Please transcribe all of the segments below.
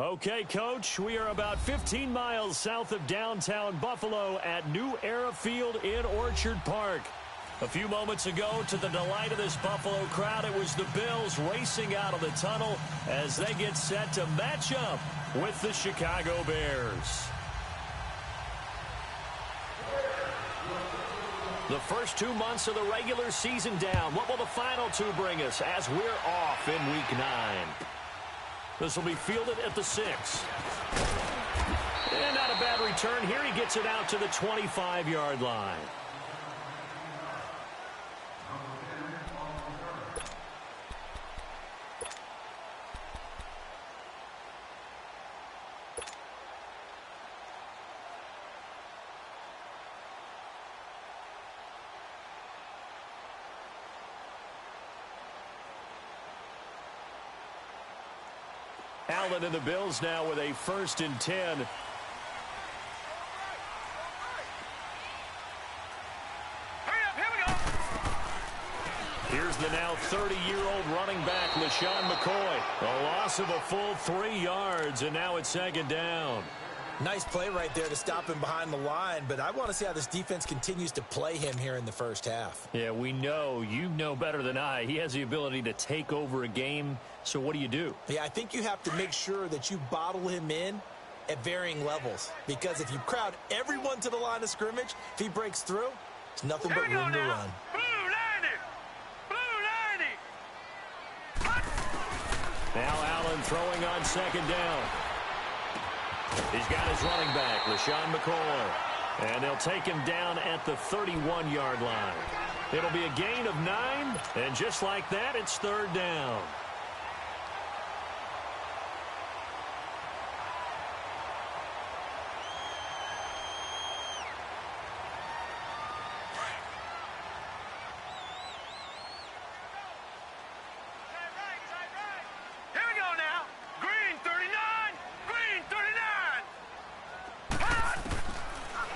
Okay, Coach, we are about 15 miles south of downtown Buffalo at New Era Field in Orchard Park. A few moments ago, to the delight of this Buffalo crowd, it was the Bills racing out of the tunnel as they get set to match up with the Chicago Bears. The first 2 months of the regular season down. What will the final two bring us as we're off in Week 9? This will be fielded at the 6. And not a bad return here. He gets it out to the 25-yard line. Allen and the Bills now with a 1st and 10. Here's the now 30-year-old running back, LaShawn McCoy. A loss of a full 3 yards, and now it's 2nd down. Nice play right there to stop him behind the line, but I want to see how this defense continues to play him here in the first half. Yeah, we know. You know better than I. He has the ability to take over a game, so what do? Yeah, I think you have to make sure that you bottle him in at varying levels, because if you crowd everyone to the line of scrimmage, if he breaks through, it's nothing but room to run. Now Allen throwing on 2nd down. He's got his running back, LaShawn McCoy. And they'll take him down at the 31-yard line. It'll be a gain of 9, and just like that, it's 3rd down.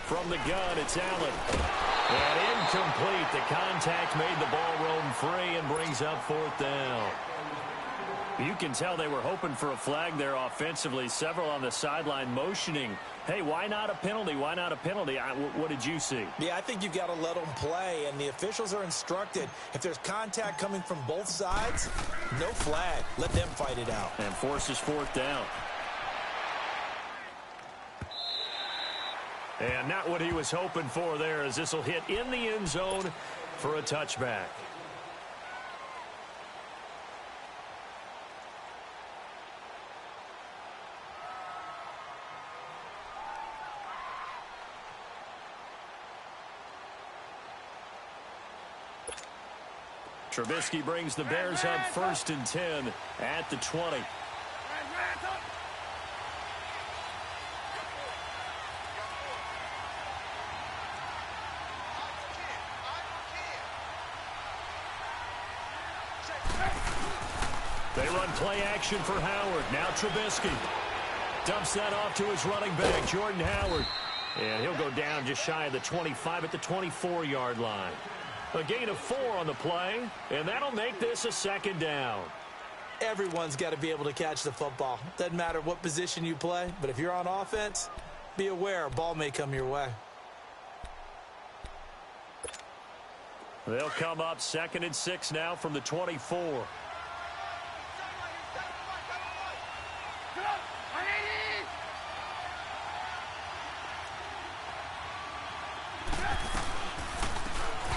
From the gun, it's Allen. And incomplete. The contact made the ball roam free and brings up 4th down. You can tell they were hoping for a flag there offensively. Several on the sideline motioning. Hey, why not a penalty? Why not a penalty? What did you see? Yeah, I think you've got to let them play, and the officials are instructed. If there's contact coming from both sides, no flag. Let them fight it out. And forces 4th down. And not what he was hoping for there, as this will hit in the end zone for a touchback. Trubisky brings the Bears up 1st and 10 at the 20. They run play action for Howard. Now Trubisky dumps that off to his running back, Jordan Howard. And he'll go down just shy of the 25 at the 24-yard line. A gain of 4 on the play, and that'll make this a 2nd down. Everyone's got to be able to catch the football. Doesn't matter what position you play, but if you're on offense, be aware a ball may come your way. They'll come up 2nd and 6 now from the 24.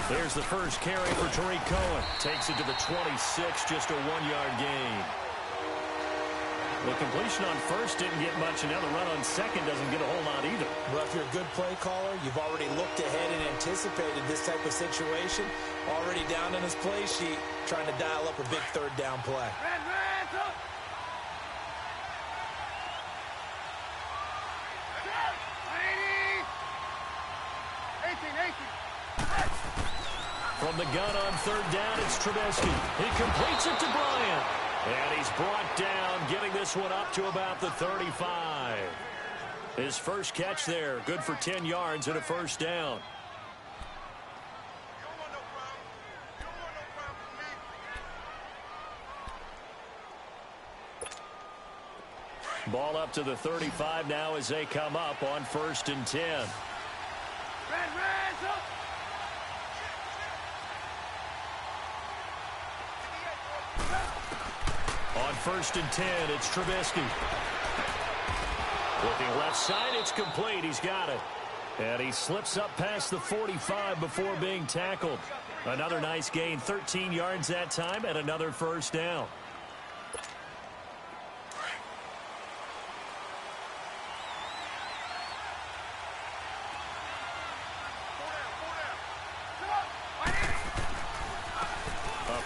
There's the first carry for Tariq Cohen. Takes it to the 26, just a 1-yard gain. The completion on 1st didn't get much, and now the run on 2nd doesn't get a whole lot either. Well, if you're a good play caller, you've already looked ahead and anticipated this type of situation. Already down in his play sheet, trying to dial up a big 3rd down play. From the gun on 3rd down, it's Trubisky. He completes it to Bryant. And he's brought down, getting this one up to about the 35. His first catch there, good for 10 yards and a 1st down. Ball up to the 35 now as they come up on 1st and 10. On 1st and 10, it's Trubisky. Looking left side, it's complete. He's got it. And he slips up past the 45 before being tackled. Another nice gain, 13 yards that time, and another first down.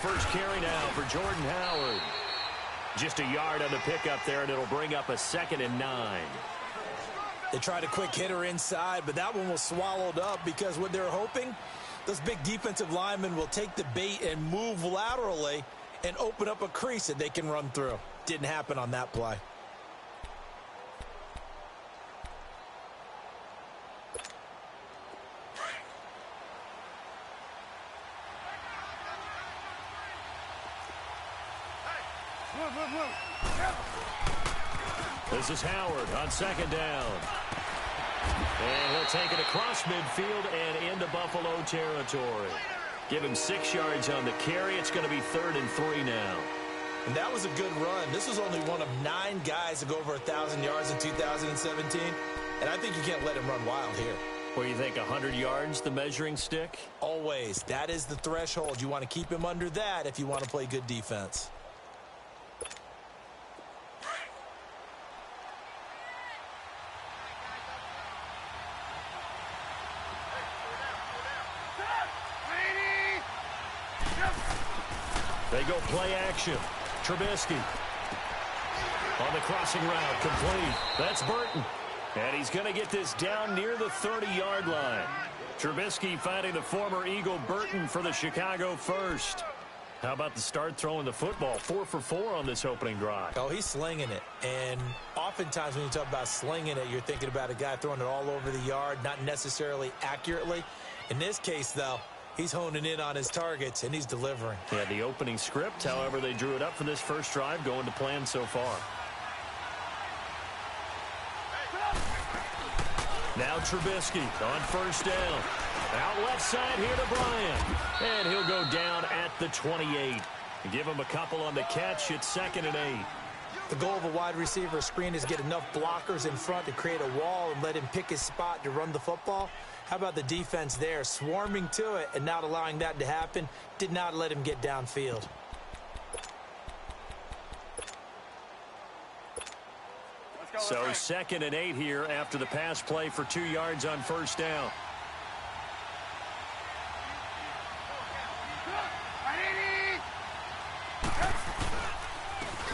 First carry now for Jordan Howard. Just a yard on the pickup there, and it'll bring up a 2nd and 9. They tried a quick hitter inside, but that one was swallowed up because what they're hoping, those big defensive linemen will take the bait and move laterally and open up a crease that they can run through. Didn't happen on that play. This is Howard on 2nd down. And he'll take it across midfield and into Buffalo territory. Give him 6 yards on the carry. It's going to be 3rd and 3 now. And that was a good run. This was only one of 9 guys to go over 1,000 yards in 2017. And I think you can't let him run wild here. Where you think 100 yards, the measuring stick? Always. That is the threshold. You want to keep him under that if you want to play good defense. They go play action. Trubisky on the crossing route, complete. That's Burton. And he's going to get this down near the 30-yard line. Trubisky finding the former Eagle Burton for the Chicago first. How about the start throwing the football? 4 for 4 on this opening drive. Oh, he's slinging it. And oftentimes when you talk about slinging it, you're thinking about a guy throwing it all over the yard, not necessarily accurately. In this case, though, he's honing in on his targets, and he's delivering. Yeah, the opening script, however, they drew it up for this first drive, going to plan so far. Now Trubisky on 1st down. Out left side here to Bryant. And he'll go down at the 28. Give him a couple on the catch. It's 2nd and 8. The goal of a wide receiver screen is get enough blockers in front to create a wall and let him pick his spot to run the football. How about the defense there, swarming to it and not allowing that to happen? Did not let him get downfield. So 2nd and 8 here after the pass play for 2 yards on 1st down.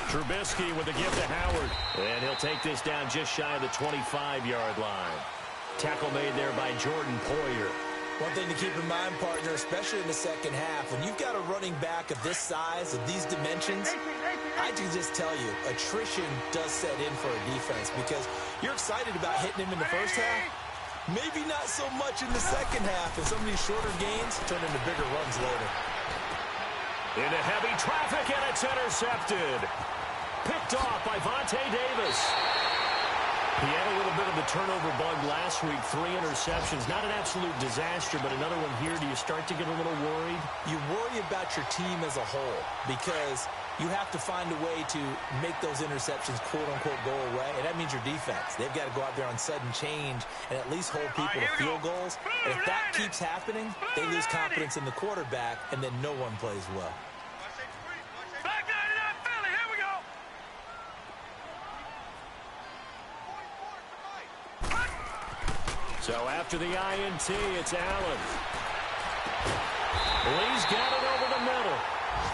Trubisky with the give to Howard. And he'll take this down just shy of the 25-yard line. Tackle made there by Jordan Poyer. One thing to keep in mind, partner, especially in the second half, when you've got a running back of this size, of these dimensions, I can just tell you, attrition does set in for a defense because you're excited about hitting him in the first half. Maybe not so much in the second half, and some of these shorter gains turn into bigger runs later. Into heavy traffic, and it's intercepted. Picked off by Vontae Davis. He had a little bit of the turnover bug last week, 3 interceptions. Not an absolute disaster, but another one here. Do you start to get a little worried? You worry about your team as a whole because you have to find a way to make those interceptions, quote-unquote, go away, and that means your defense. They've got to go out there on sudden change and at least hold people to field goals. And if that keeps happening, they lose confidence in the quarterback, and then no one plays well. So after the INT, it's Allen. Lee's got it over the middle.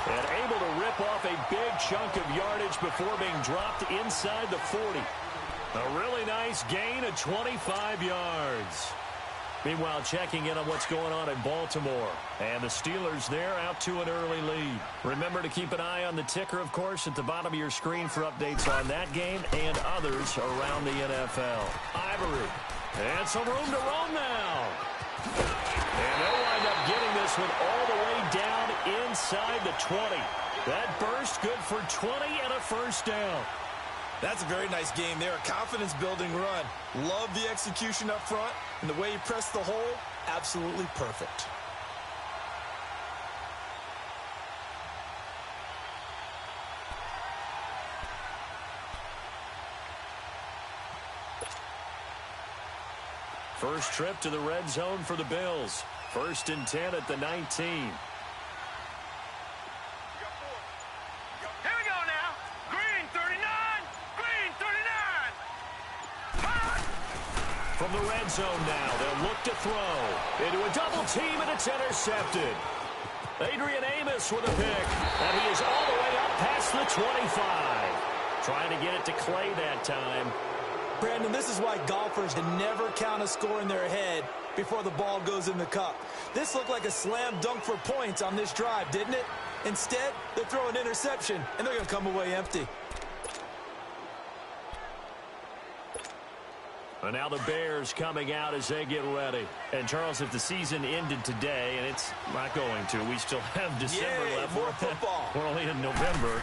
And able to rip off a big chunk of yardage before being dropped inside the 40. A really nice gain of 25 yards. Meanwhile, checking in on what's going on in Baltimore. And the Steelers there out to an early lead. Remember to keep an eye on the ticker, of course, at the bottom of your screen for updates on that game and others around the NFL. Ivory. And some room to roam now. And they'll wind up getting this one all the way down inside the 20. That burst good for 20 and a first down. That's a very nice game there. A confidence-building run. Love the execution up front, and the way he pressed the hole, absolutely perfect. First trip to the red zone for the Bills. 1st and 10 at the 19. From the red zone now, they'll look to throw. Into a double team, and it's intercepted. Adrian Amos with a pick, and he is all the way up past the 25. Trying to get it to Clay that time. Brandon, this is why golfers never count a score in their head before the ball goes in the cup. This looked like a slam dunk for points on this drive, didn't it? Instead, they throw an interception, and they're going to come away empty. And now the Bears coming out as they get ready. And, Charles, if the season ended today, and it's not going to, we still have December left. More football. We're only in November.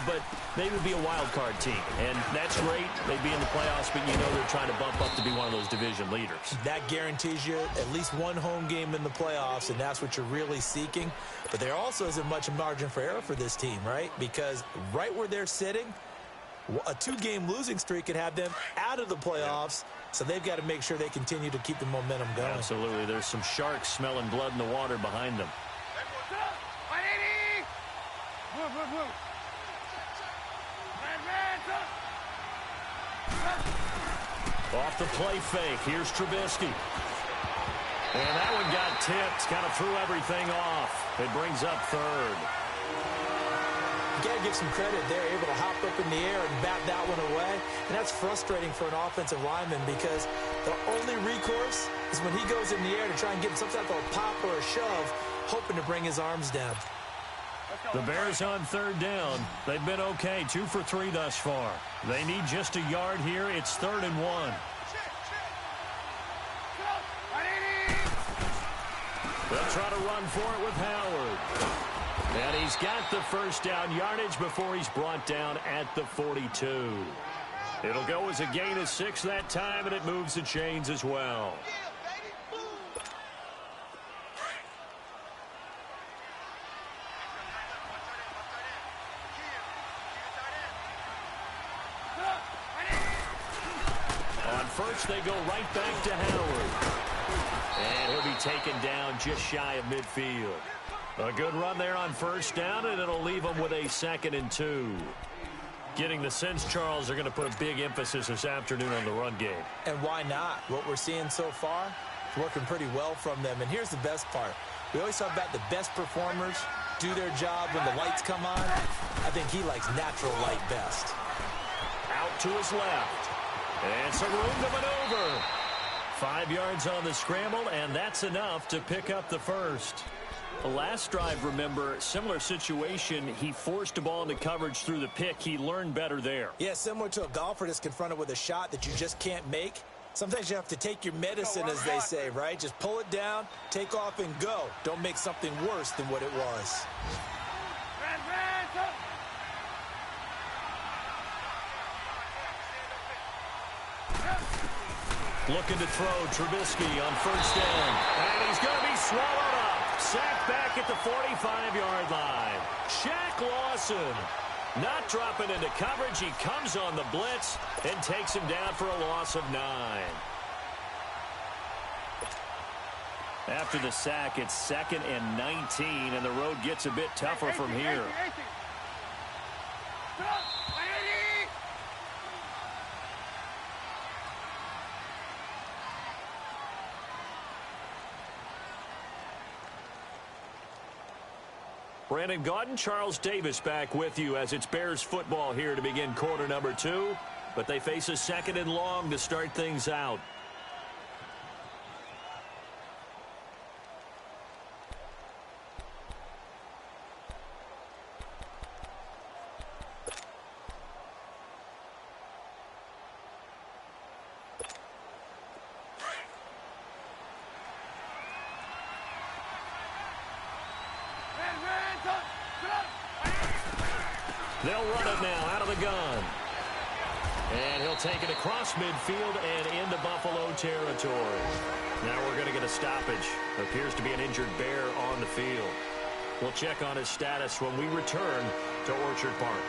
But they would be a wild card team. And that's great. They'd be in the playoffs, but you know they're trying to bump up to be one of those division leaders. That guarantees you at least one home game in the playoffs, and that's what you're really seeking. But there also isn't much margin for error for this team, right? Because right where they're sitting, a 2-game losing streak could have them out of the playoffs. So they've got to make sure they continue to keep the momentum going. Absolutely. There's some sharks smelling blood in the water behind them. Off the play fake. Here's Trubisky. And that one got tipped. Kind of threw everything off. It brings up 3rd. You got to give some credit. They're able to hop up in the air and bat that one away. And that's frustrating for an offensive lineman because the only recourse is when he goes in the air to try and get some type of a pop or a shove, hoping to bring his arms down. The Bears on 3rd down. They've been okay. 2 for 3 thus far. They need just a yard here. It's 3rd and 1. They'll try to run for it with Howard. And he's got the first down yardage before he's brought down at the 42. It'll go as a gain of 6 that time, and it moves the chains as well. On first, they go right back to Howard. And he'll be taken down just shy of midfield. A good run there on first down, and it'll leave them with a 2nd and 2. Getting the sense, Charles, they're going to put a big emphasis this afternoon on the run game. And why not? What we're seeing so far is working pretty well from them. And here's the best part. We always talk about the best performers do their job when the lights come on. I think he likes natural light best. Out to his left. And some room to maneuver. 5 yards on the scramble, and that's enough to pick up the first. The last drive, remember, similar situation. He forced a ball into coverage through the pick. He learned better there. Yeah, similar to a golfer that's confronted with a shot that you just can't make. Sometimes you have to take your medicine, as they say, right? Just pull it down, take off, and go. Don't make something worse than what it was. Looking to throw, Trubisky on first down. And he's going to be swallowed up. Sacked back at the 45-yard line. Shaq Lawson not dropping into coverage. He comes on the blitz and takes him down for a loss of 9. After the sack, it's 2nd and 19, and the road gets a bit tougher from here. Brandon Gaudin, Charles Davis back with you as it's Bears football here to begin quarter number 2. But they face a 2nd and long to start things out. They'll run it now out of the gun. And he'll take it across midfield and into Buffalo territory. Now we're going to get a stoppage. Appears to be an injured Bear on the field. We'll check on his status when we return to Orchard Park.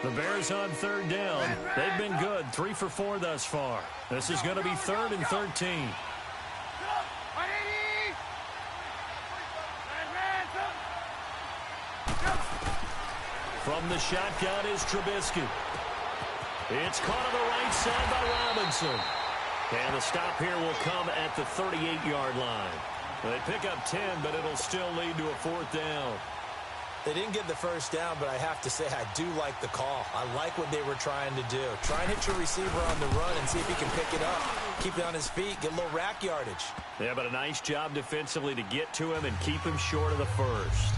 The Bears on third down. They've been good, 3 for 4 thus far. This is going to be 3rd and 13. From the shotgun is Trubisky. It's caught on the right side by Robinson. And the stop here will come at the 38-yard line. They pick up 10, but it'll still lead to a 4th down. They didn't get the first down, but I have to say I do like the call. I like what they were trying to do. Try and hit your receiver on the run and see if he can pick it up. Keep it on his feet, get a little rack yardage. Yeah, but a nice job defensively to get to him and keep him short of the first.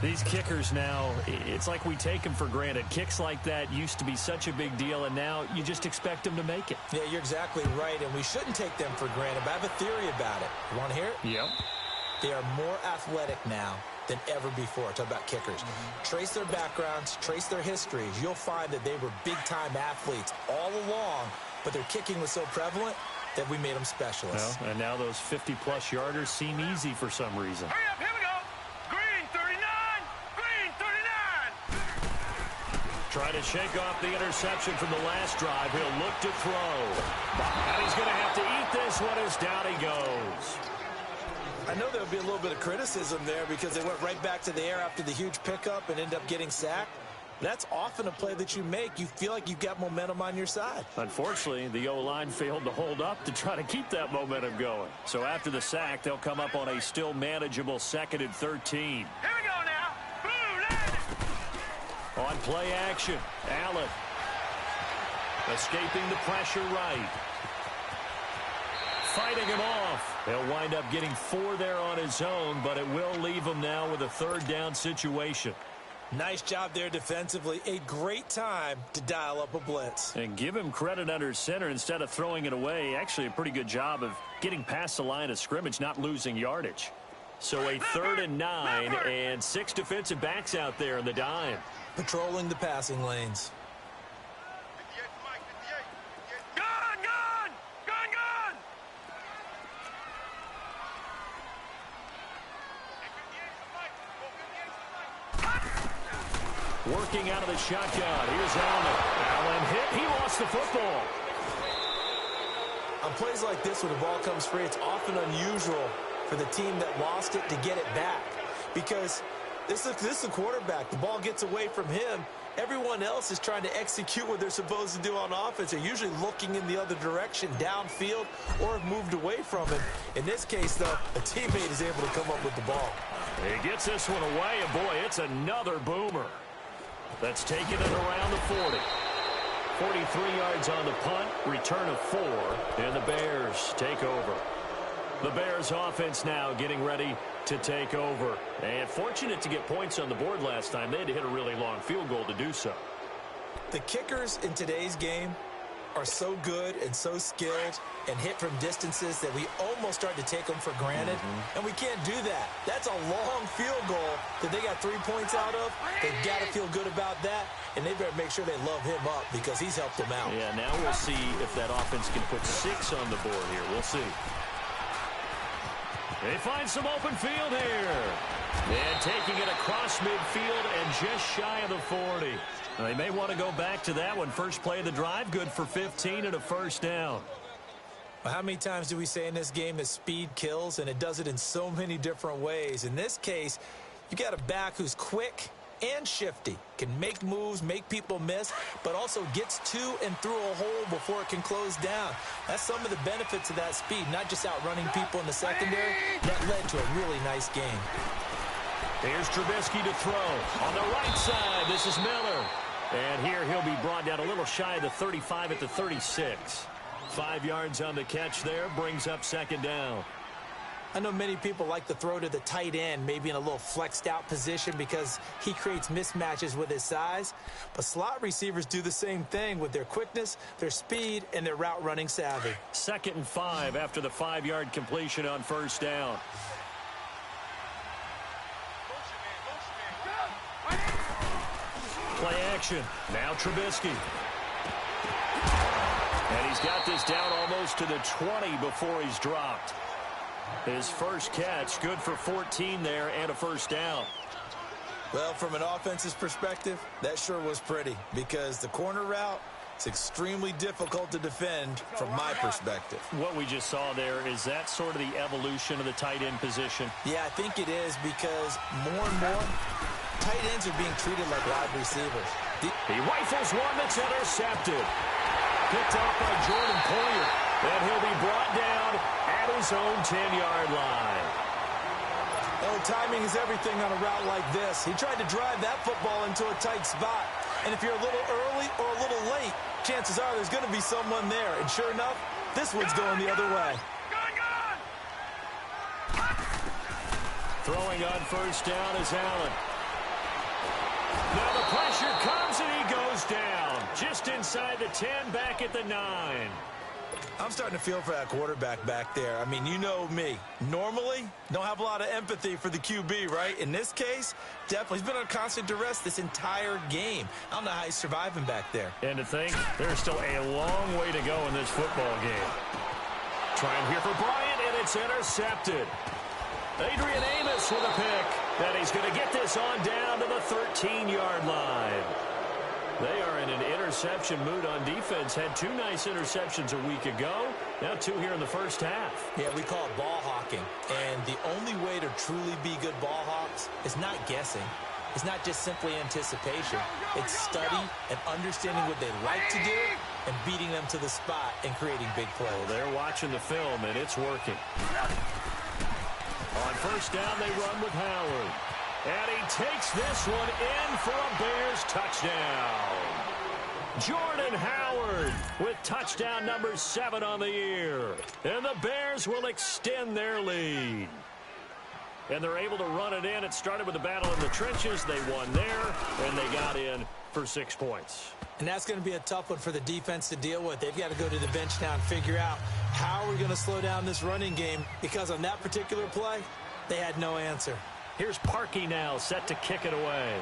These kickers now, it's like we take them for granted. Kicks like that used to be such a big deal, and now you just expect them to make it. Yeah, you're exactly right, and we shouldn't take them for granted, but I have a theory about it. You want to hear it? Yep. They are more athletic now than ever before. Talk about kickers. Trace their backgrounds, trace their histories. You'll find that they were big-time athletes all along, but their kicking was so prevalent that we made them specialists. Well, and now those 50-plus yarders seem easy for some reason. Hurry up, here we go. Green 39, green 39. Try to shake off the interception from the last drive. He'll look to throw. And he's going to have to eat this one as down he goes. I know there would be a little bit of criticism there because they went right back to the air after the huge pickup and ended up getting sacked. That's often a play that you make. You feel like you've got momentum on your side. Unfortunately, the O-line failed to hold up to try to keep that momentum going. So after the sack, they'll come up on a still manageable 2nd and 13. Here we go now. Blue line. On play action, Allen escaping the pressure right. Fighting him off. He'll wind up getting 4 there on his own, but it will leave him now with a 3rd down situation. Nice job there defensively. A great time to dial up a blitz. And give him credit under center instead of throwing it away. Actually, a pretty good job of getting past the line of scrimmage, not losing yardage. So a 3rd and 9 and 6 defensive backs out there in the dime. Patrolling the passing lanes. Working out of the shotgun. Here's Allen. Allen hit. He lost the football. On plays like this, when the ball comes free, it's often unusual for the team that lost it to get it back. Because this is the quarterback. The ball gets away from him. Everyone else is trying to execute what they're supposed to do on offense. They're usually looking in the other direction, downfield, or have moved away from it. In this case, though, a teammate is able to come up with the ball. He gets this one away, and boy, it's another boomer. That's taken it around the 40. 43 yards on the punt, return of 4, and the Bears take over. The Bears offense now getting ready to take over. And fortunate to get points on the board last time. They had to hit a really long field goal to do so. The kickers in today's game are so good and so skilled and hit from distances that we almost start to take them for granted. And we can't do that. That's a long field goal that they got 3 points out of. They've got to feel good about that, and they better make sure they love him up because he's helped them out. Yeah, now we'll see if that offense can put 6 on the board here. We'll see. They find some open field here. And taking it across midfield and just shy of the 40. They may want to go back to that one. First play of the drive, good for 15 and a 1st down. Well, how many times do we say in this game that speed kills, and it does it in so many different ways? In this case, you got a back who's quick and shifty, can make moves, make people miss, but also gets to and through a hole before it can close down. That's some of the benefits of that speed, not just outrunning people in the secondary. That led to a really nice game. Here's Trubisky to throw. On the right side, this is Miller. And here he'll be brought down a little shy of the 35 at the 36. 5 yards on the catch there, brings up 2nd down. I know many people like to throw to the tight end, maybe in a little flexed out position because he creates mismatches with his size. But slot receivers do the same thing with their quickness, their speed, and their route running savvy. 2nd and 5 after the 5-yard completion on 1st down. Play action. Now Trubisky. And he's got this down almost to the 20 before he's dropped. His first catch, good for 14 there and a first down. Well, from an offense's perspective, that sure was pretty because the corner route, it's extremely difficult to defend from my perspective. What we just saw there, is that sort of the evolution of the tight end position? Yeah, I think it is because more and more tight ends are being treated like wide receivers. He rifles one that's intercepted. Picked off by Jordan Poyer. And he'll be brought down at his own 10-yard line. Oh, timing is everything on a route like this. He tried to drive that football into a tight spot. And if you're a little early or a little late, chances are there's going to be someone there. And sure enough, this one's going the other way. Throwing on first down is Allen. Now the pressure comes and he goes down. Just inside the 10, back at the 9. I'm starting to feel for that quarterback back there. I mean, you know me. Normally, don't have a lot of empathy for the QB, right? In this case, definitely. He's been under constant duress this entire game. I don't know how he's surviving back there. And to think, there's still a long way to go in this football game. Trying here for Bryant, and it's intercepted. Adrian Amos with a pick. And he's going to get this on down to the 13-yard line. They are in an interception mood on defense. Had 2 nice interceptions a week ago. Now 2 here in the first half. Yeah, we call it ball hawking. And the only way to truly be good ball hawks is not guessing. It's not just simply anticipation. It's study and understanding what they like to do and beating them to the spot and creating big plays. Well, they're watching the film, and it's working. On first down, they run with Howard. And he takes this one in for a Bears touchdown. Jordan Howard with touchdown number 7 on the year. And the Bears will extend their lead. And they're able to run it in. It started with a battle in the trenches. They won there, and they got in for 6 points. And that's going to be a tough one for the defense to deal with. They've got to go to the bench now and figure out how are we going to slow down this running game, because on that particular play, they had no answer. Here's Parkey now, set to kick it away.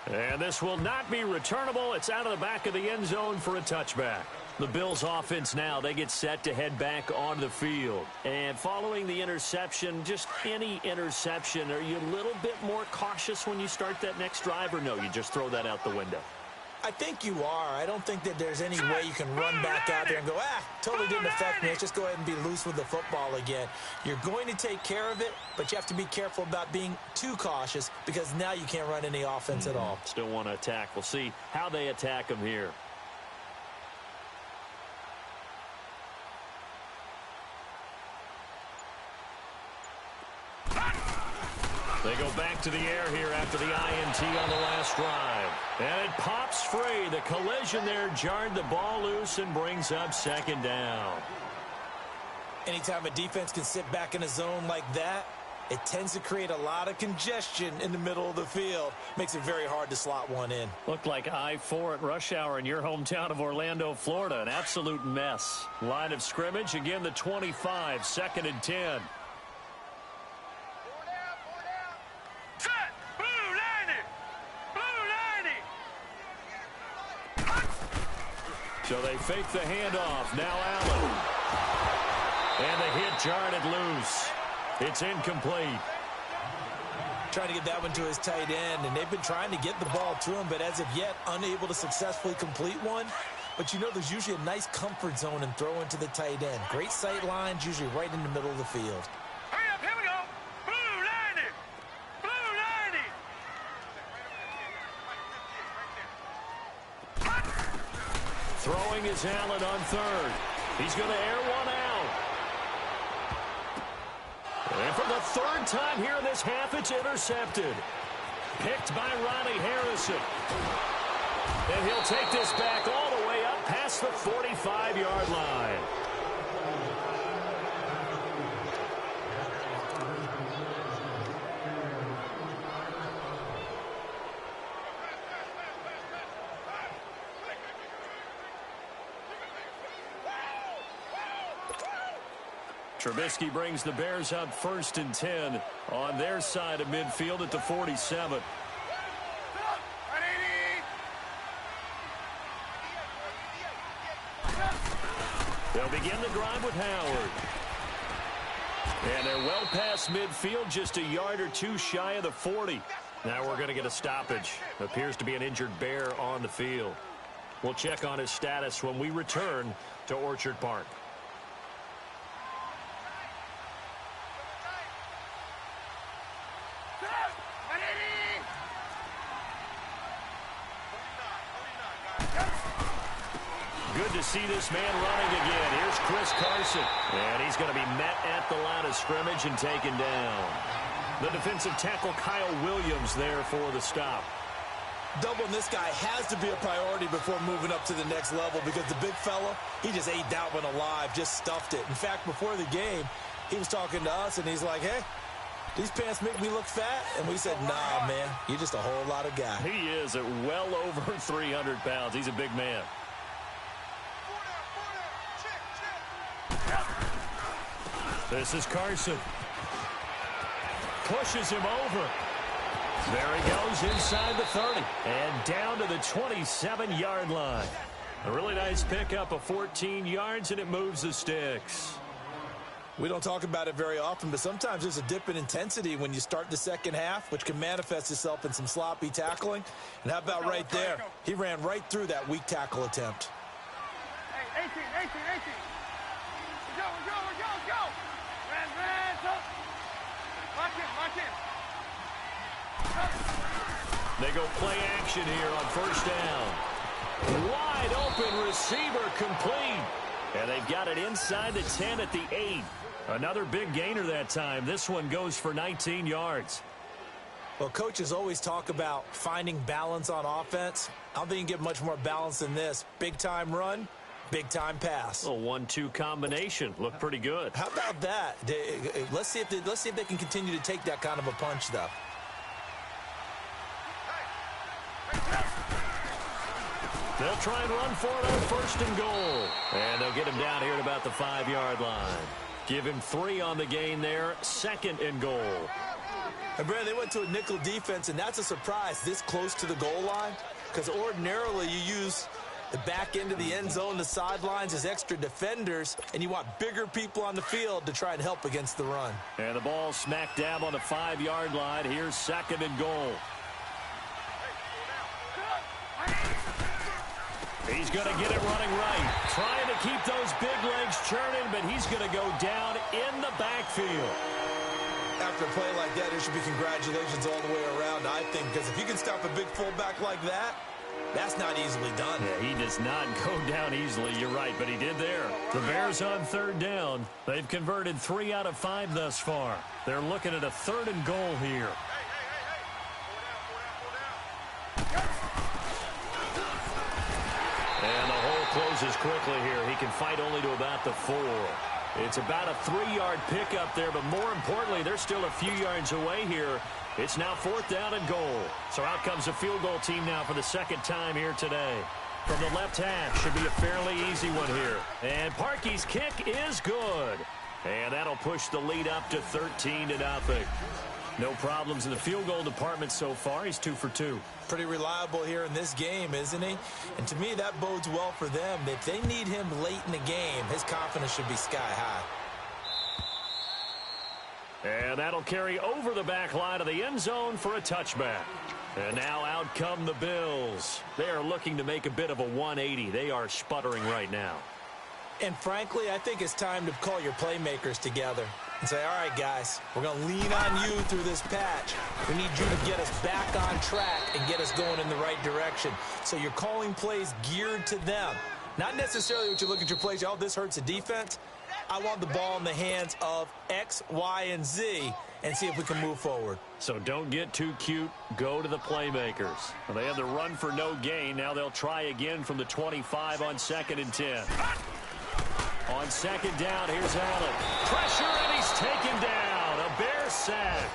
And this will not be returnable. It's out of the back of the end zone for a touchback. The Bills offense now, they get set to head back onto the field. And following the interception, just any interception, are you a little bit more cautious when you start that next drive, or no, you just throw that out the window? I think you are. I don't think that there's any way you can run back out there and go, totally didn't affect me. Let's just go ahead and be loose with the football again. You're going to take care of it, but you have to be careful about being too cautious, because now you can't run any offense at all. Still want to attack. We'll see how they attack them here. They go back to the air here after the INT on the last drive. And it pops free. The collision there jarred the ball loose and brings up second down. Anytime a defense can sit back in a zone like that, it tends to create a lot of congestion in the middle of the field. Makes it very hard to slot one in. Looked like I-4 at rush hour in your hometown of Orlando, Florida. An absolute mess. Line of scrimmage, again the 25, 2nd and 10. So they fake the handoff. Now Allen. And the hit jarred it loose. It's incomplete. Trying to get that one to his tight end, and they've been trying to get the ball to him, but as of yet, unable to successfully complete one. But you know, there's usually a nice comfort zone in throwing to the tight end. Great sight lines, usually right in the middle of the field. Hurry up, here we go. Blue 90. Blue 90. Throwing is Allen on 3rd. He's going to air one out. And for the 3rd time here in this half, it's intercepted. Picked by Ronnie Harrison. And he'll take this back all the way up past the 45-yard line. Trubisky brings the Bears up 1st and 10 on their side of midfield at the 47. They'll begin the drive with Howard. And they're well past midfield, just a yard or two shy of the 40. Now we're going to get a stoppage. Appears to be an injured Bear on the field. We'll check on his status when we return to Orchard Park. Good to see this man running again. Here's Chris Carson. And he's going to be met at the line of scrimmage and taken down. The defensive tackle Kyle Williams there for the stop. Doubling this guy has to be a priority before moving up to the next level because the big fella, he just ate that one alive, just stuffed it. In fact, before the game, he was talking to us, and he's like, hey, these pants make me look fat? And we said, nah, man, you're just a whole lot of guy. He is at well over 300 pounds. He's a big man. This is Carson. Pushes him over. There he goes inside the 30 and down to the 27-yard line. A really nice pickup of 14 yards, and it moves the sticks. We don't talk about it very often, but sometimes there's a dip in intensity when you start the second half, which can manifest itself in some sloppy tackling. And how about right there? He ran right through that weak tackle attempt. Hey, 18. Go. Ran. Lock in. They go play action here on 1st down. Wide open receiver complete. And they've got it inside the 10 at the 8. Another big gainer that time. This one goes for 19 yards. Well, coaches always talk about finding balance on offense. I don't think you can get much more balance than this. Big-time run, big-time pass. A 1-2 combination. Looked pretty good. How about that? Let's see if they can continue to take that kind of a punch, though. They'll try and run for it on 1st and goal. And they'll get him down here at about the 5-yard line. Give him 3 on the gain there. 2nd and goal. And, Brad, they went to a nickel defense, and that's a surprise this close to the goal line. Because ordinarily you use the back end of the end zone, the sidelines as extra defenders, and you want bigger people on the field to try and help against the run. And the ball smack dab on the 5-yard line. Here's 2nd and goal. He's going to get it running right. Trying to keep those big legs churning, but he's going to go down in the backfield. After a play like that, there should be congratulations all the way around, I think, because if you can stop a big fullback like that, that's not easily done. Yeah, he does not go down easily. You're right, but he did there. The Bears on 3rd down. They've converted 3 out of 5 thus far. They're looking at a 3rd and goal here. And the hole closes quickly here. He can fight only to about the 4. It's about a 3-yard pickup there, but more importantly, they're still a few yards away here. It's now 4th down and goal. So out comes the field goal team now for the 2nd time here today. From the left half, should be a fairly easy one here. And Parkey's kick is good. And that'll push the lead up to 13-0. No problems in the field goal department so far. He's 2 for 2. Pretty reliable here in this game, isn't he? And to me, that bodes well for them. If they need him late in the game, his confidence should be sky high. And that'll carry over the back line of the end zone for a touchback. And now out come the Bills. They are looking to make a bit of a 180. They are sputtering right now. And frankly, I think it's time to call your playmakers together and say, all right, guys, we're going to lean on you through this patch. We need you to get us back on track and get us going in the right direction. So you're calling plays geared to them. Not necessarily what you look at your plays, oh, this hurts the defense. I want the ball in the hands of X, Y, and Z and see if we can move forward. So don't get too cute. Go to the playmakers. Well, they had the run for no gain. Now they'll try again from the 25 on 2nd and 10. On 2nd down, here's Allen. Pressure, and he's taken down. A Bear sack.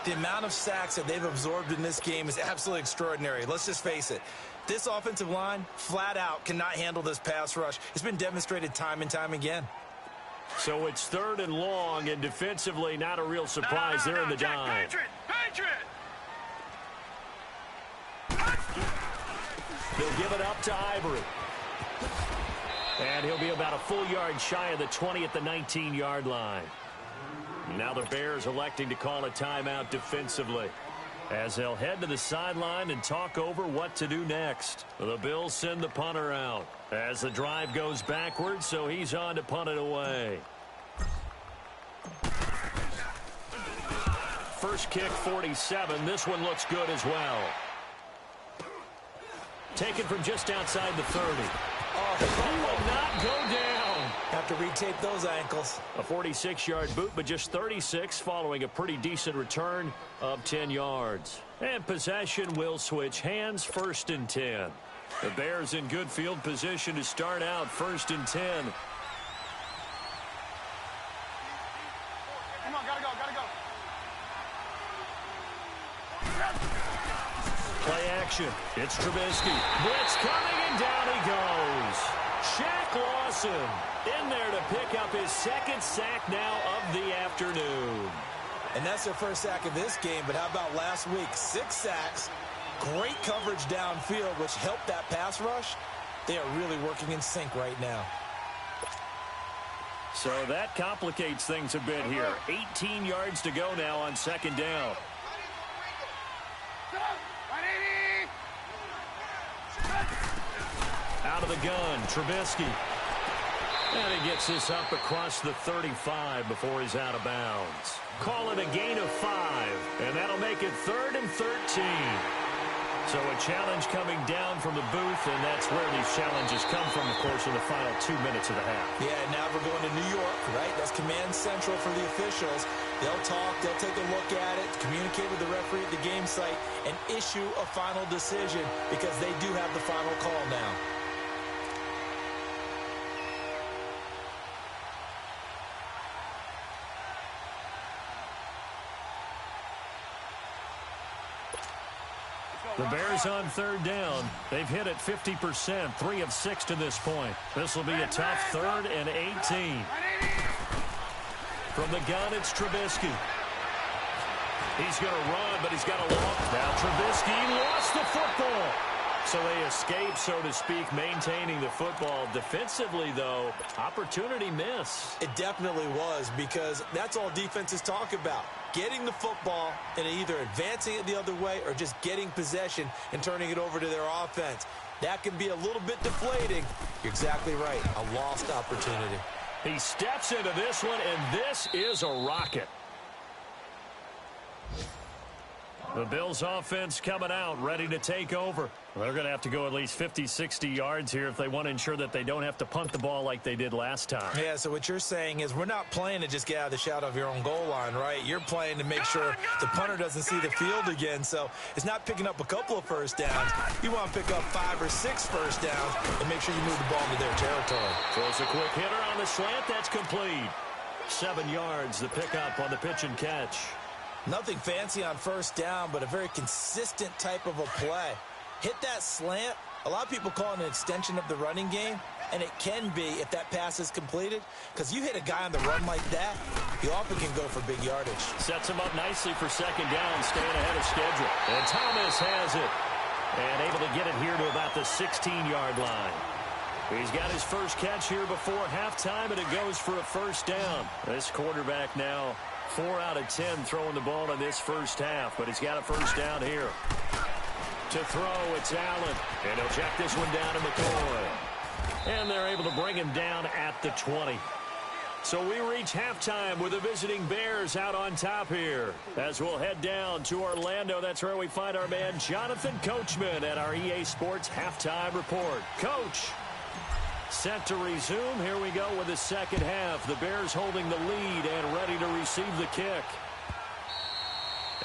The amount of sacks that they've absorbed in this game is absolutely extraordinary. Let's just face it. This offensive line, flat out, cannot handle this pass rush. It's been demonstrated time and time again. So it's 3rd and long, and defensively not a real surprise there in the dive. They'll give it up to Ivory. And he'll be about a full yard shy of the 20 at the 19-yard line. Now the Bears electing to call a timeout defensively, as they'll head to the sideline and talk over what to do next. The Bills send the punter out as the drive goes backwards, so he's on to punt it away. First kick, 47. This one looks good as well. Taken from just outside the 30. Oh, he will not go down. Have to retape those ankles. A 46-yard boot, but just 36 following a pretty decent return of 10 yards. And possession will switch hands, 1st and 10. The Bears in good field position to start out 1st and 10. Come on, gotta go. Play action. It's Trubisky. Blitz coming, and down he goes. Shaq Lawson in there to pick up his 2nd sack now of the afternoon. And that's their first sack of this game, but how about last week? 6 sacks, great coverage downfield, which helped that pass rush. They are really working in sync right now. So that complicates things a bit here. 18 yards to go now on 2nd down. Out of the gun, Trubisky. And he gets this up across the 35 before he's out of bounds. Call it a gain of 5, and that'll make it 3rd and 13. So a challenge coming down from the booth, and that's where these challenges come from, of course, in the final 2 minutes of the half. Yeah, now we're going to New York, right? That's command central for the officials. They'll talk, they'll take a look at it, communicate with the referee at the game site, and issue a final decision because they do have the final call now. The Bears on 3rd down. They've hit it 50%, 3 of 6 to this point. This will be a tough 3rd and 18. From the gun, it's Trubisky. He's going to run, but he's got a long. Now Trubisky lost the football. So they escape, so to speak, maintaining the football. Defensively, though, opportunity miss. It definitely was, because that's all defenses talk about. Getting the football and either advancing it the other way or just getting possession and turning it over to their offense. That can be a little bit deflating. You're exactly right. A lost opportunity. He steps into this one, and this is a rocket. The Bills offense coming out, ready to take over. They're going to have to go at least 50, 60 yards here if they want to ensure that they don't have to punt the ball like they did last time. Yeah, so what you're saying is we're not playing to just get out of the shadow of your own goal line, right? You're playing to make sure the punter doesn't see the field again. So it's not picking up a couple of first downs. You want to pick up 5 or 6 first downs and make sure you move the ball into their territory. Throws a quick hitter on the slant. That's complete. 7 yards, the pickup on the pitch and catch. Nothing fancy on first down, but a very consistent type of a play. Hit that slant. A lot of people call it an extension of the running game, and it can be if that pass is completed, because you hit a guy on the run like that, he often can go for big yardage. Sets him up nicely for 2nd down, staying ahead of schedule. And Thomas has it, and able to get it here to about the 16-yard line. He's got his first catch here before halftime, and it goes for a first down. This quarterback now 4 out of 10 throwing the ball in this first half, but he's got a first down here. To throw, it's Allen, and he'll check this one down to McCoy. And they're able to bring him down at the 20. So we reach halftime with the visiting Bears out on top here. As we'll head down to Orlando, that's where we find our man Jonathan Coachman at our EA Sports Halftime Report. Coach, set to resume. Here we go with the second half. The Bears holding the lead and ready to receive the kick.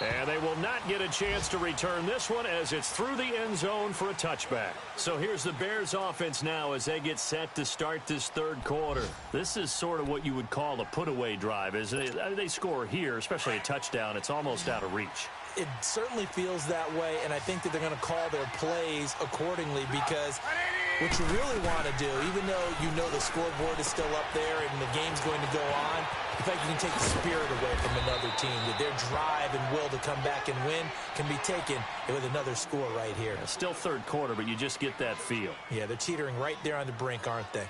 And they will not get a chance to return this one as it's through the end zone for a touchback. So here's the Bears offense now as they get set to start this third quarter. This is sort of what you would call a put-away drive, isn't it? They score here, especially a touchdown. It's almost out of reach. It certainly feels that way, and I think that they're going to call their plays accordingly because What you really want to do, even though you know the scoreboard is still up there and the game's going to go on, in fact, you can take the spirit away from another team. That their drive and will to come back and win can be taken with another score right here. Still third quarter, but you just get that feel. Yeah, they're teetering right there on the brink, aren't they?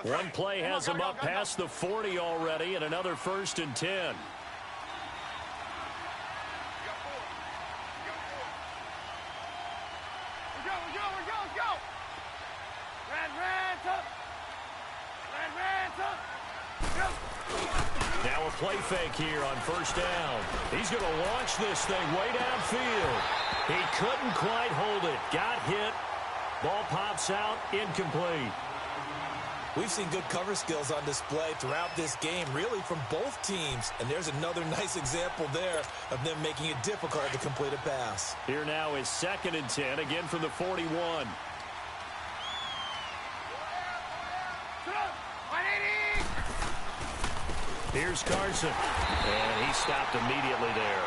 One play has him up past the 40 already, and another 1st and 10. Now a play fake here on 1st down. He's going to launch this thing way downfield. He couldn't quite hold it. Got hit. Ball pops out, incomplete. We've seen good cover skills on display throughout this game, really from both teams. And there's another nice example there of them making it difficult to complete a pass. Here now is 2nd and 10, again from the 41. Here's Carson. And he stopped immediately there.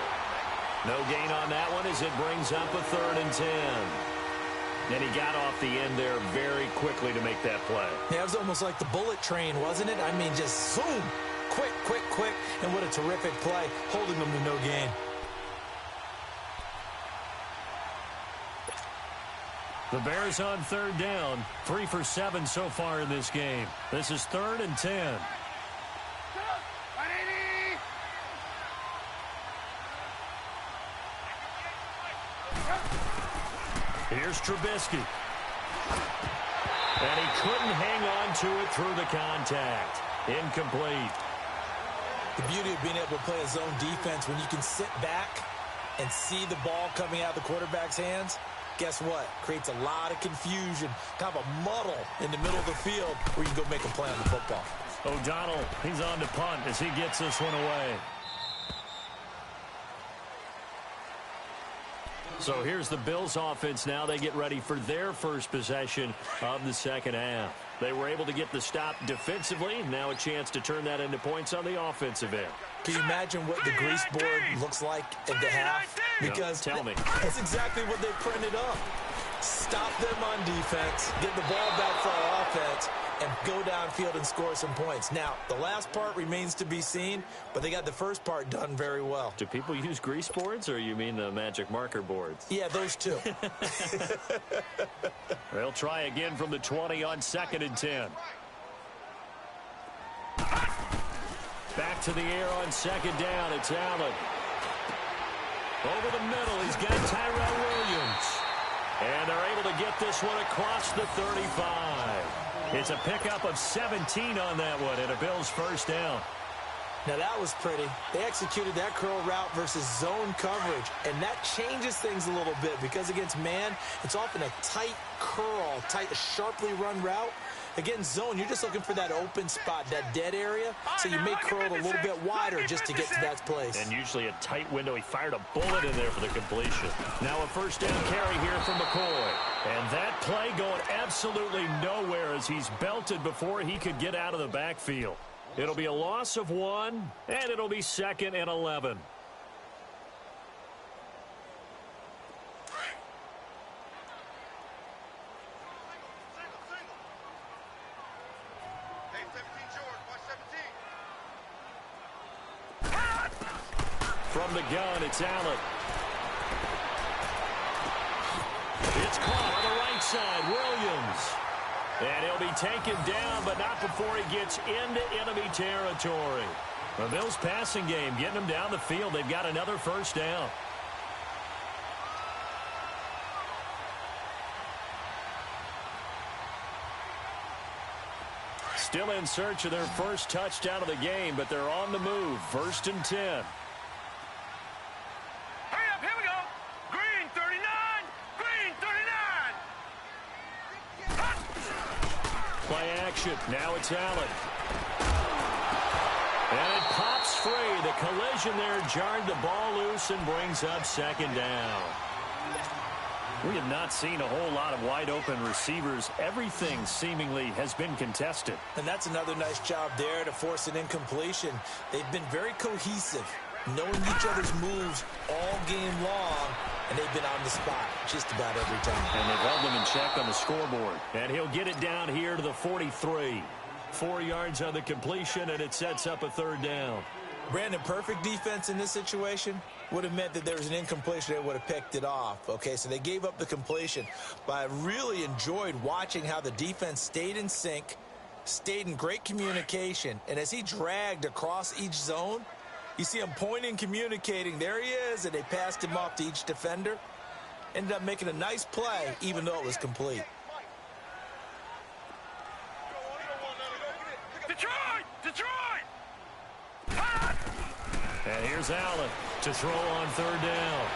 No gain on that one as it brings up a 3rd and 10. And he got off the end there very quickly to make that play. Yeah, it was almost like the bullet train, wasn't it? I mean, just zoom. Quick, quick, quick. And what a terrific play, holding them to no gain. The Bears on 3rd down. 3 for 7 so far in this game. This is 3rd and 10. Here's Trubisky. And he couldn't hang on to it through the contact. Incomplete. The beauty of being able to play a zone defense when you can sit back and see the ball coming out of the quarterback's hands, guess what? Creates a lot of confusion, kind of a muddle in the middle of the field where you can go make a play on the football. O'Donnell, he's on to punt as he gets this one away. So here's the Bills offense now. They get ready for their first possession of the 2nd half. They were able to get the stop defensively. Now a chance to turn that into points on the offensive end. Can you imagine what the grease board looks like at the half? Because tell me. That's exactly what they printed up. Stop them on defense, get the ball back for our offense, and go downfield and score some points. Now, the last part remains to be seen, but they got the first part done very well. Do people use grease boards, or you mean the magic marker boards? Yeah, those two. They'll try again from the 20 on 2nd and 10. Back to the air on 2nd down. It's Allen. Over the middle, he's got Tyrell Williams. And they're able to get this one across the 35. It's a pickup of 17 on that one and a Bills 1st down. Now that was pretty. They executed that curl route versus zone coverage, and that changes things a little bit because against man, it's often a tight curl, tight, sharply run route. Against zone, you're just looking for that open spot, that dead area, so you may curl it a little bit wider just to get to that place. And usually a tight window. He fired a bullet in there for the completion. Now a 1st down carry here from McCoy. And that play going absolutely nowhere as he's belted before he could get out of the backfield. It'll be a loss of 1, and it'll be 2nd and 11. From the gun, it's Allen. It's caught on the right side, Williams. And he'll be taken down, but not before he gets into enemy territory. The Bills passing game, getting them down the field. They've got another 1st down. Still in search of their first touchdown of the game, but they're on the move. 1st and 10. Play action. Now it's Allen. And it pops free. The collision there jarred the ball loose and brings up 2nd down. We have not seen a whole lot of wide-open receivers. Everything seemingly has been contested. And that's another nice job there to force an incompletion. They've been very cohesive, knowing each other's moves all game long, and they've been on the spot just about every time. And they've held them in check on the scoreboard. And he'll get it down here to the 43. 4 yards on the completion, and it sets up a third down. Brandon, perfect defense in this situation would have meant that there was an incompletion. They would have picked it off. Okay, so they gave up the completion. But I really enjoyed watching how the defense stayed in sync, stayed in great communication. And as he dragged across each zone, you see him pointing, communicating. There he is, and they passed him off to each defender. Ended up making a nice play, even though it was complete. Detroit! And here's Allen to throw on third down.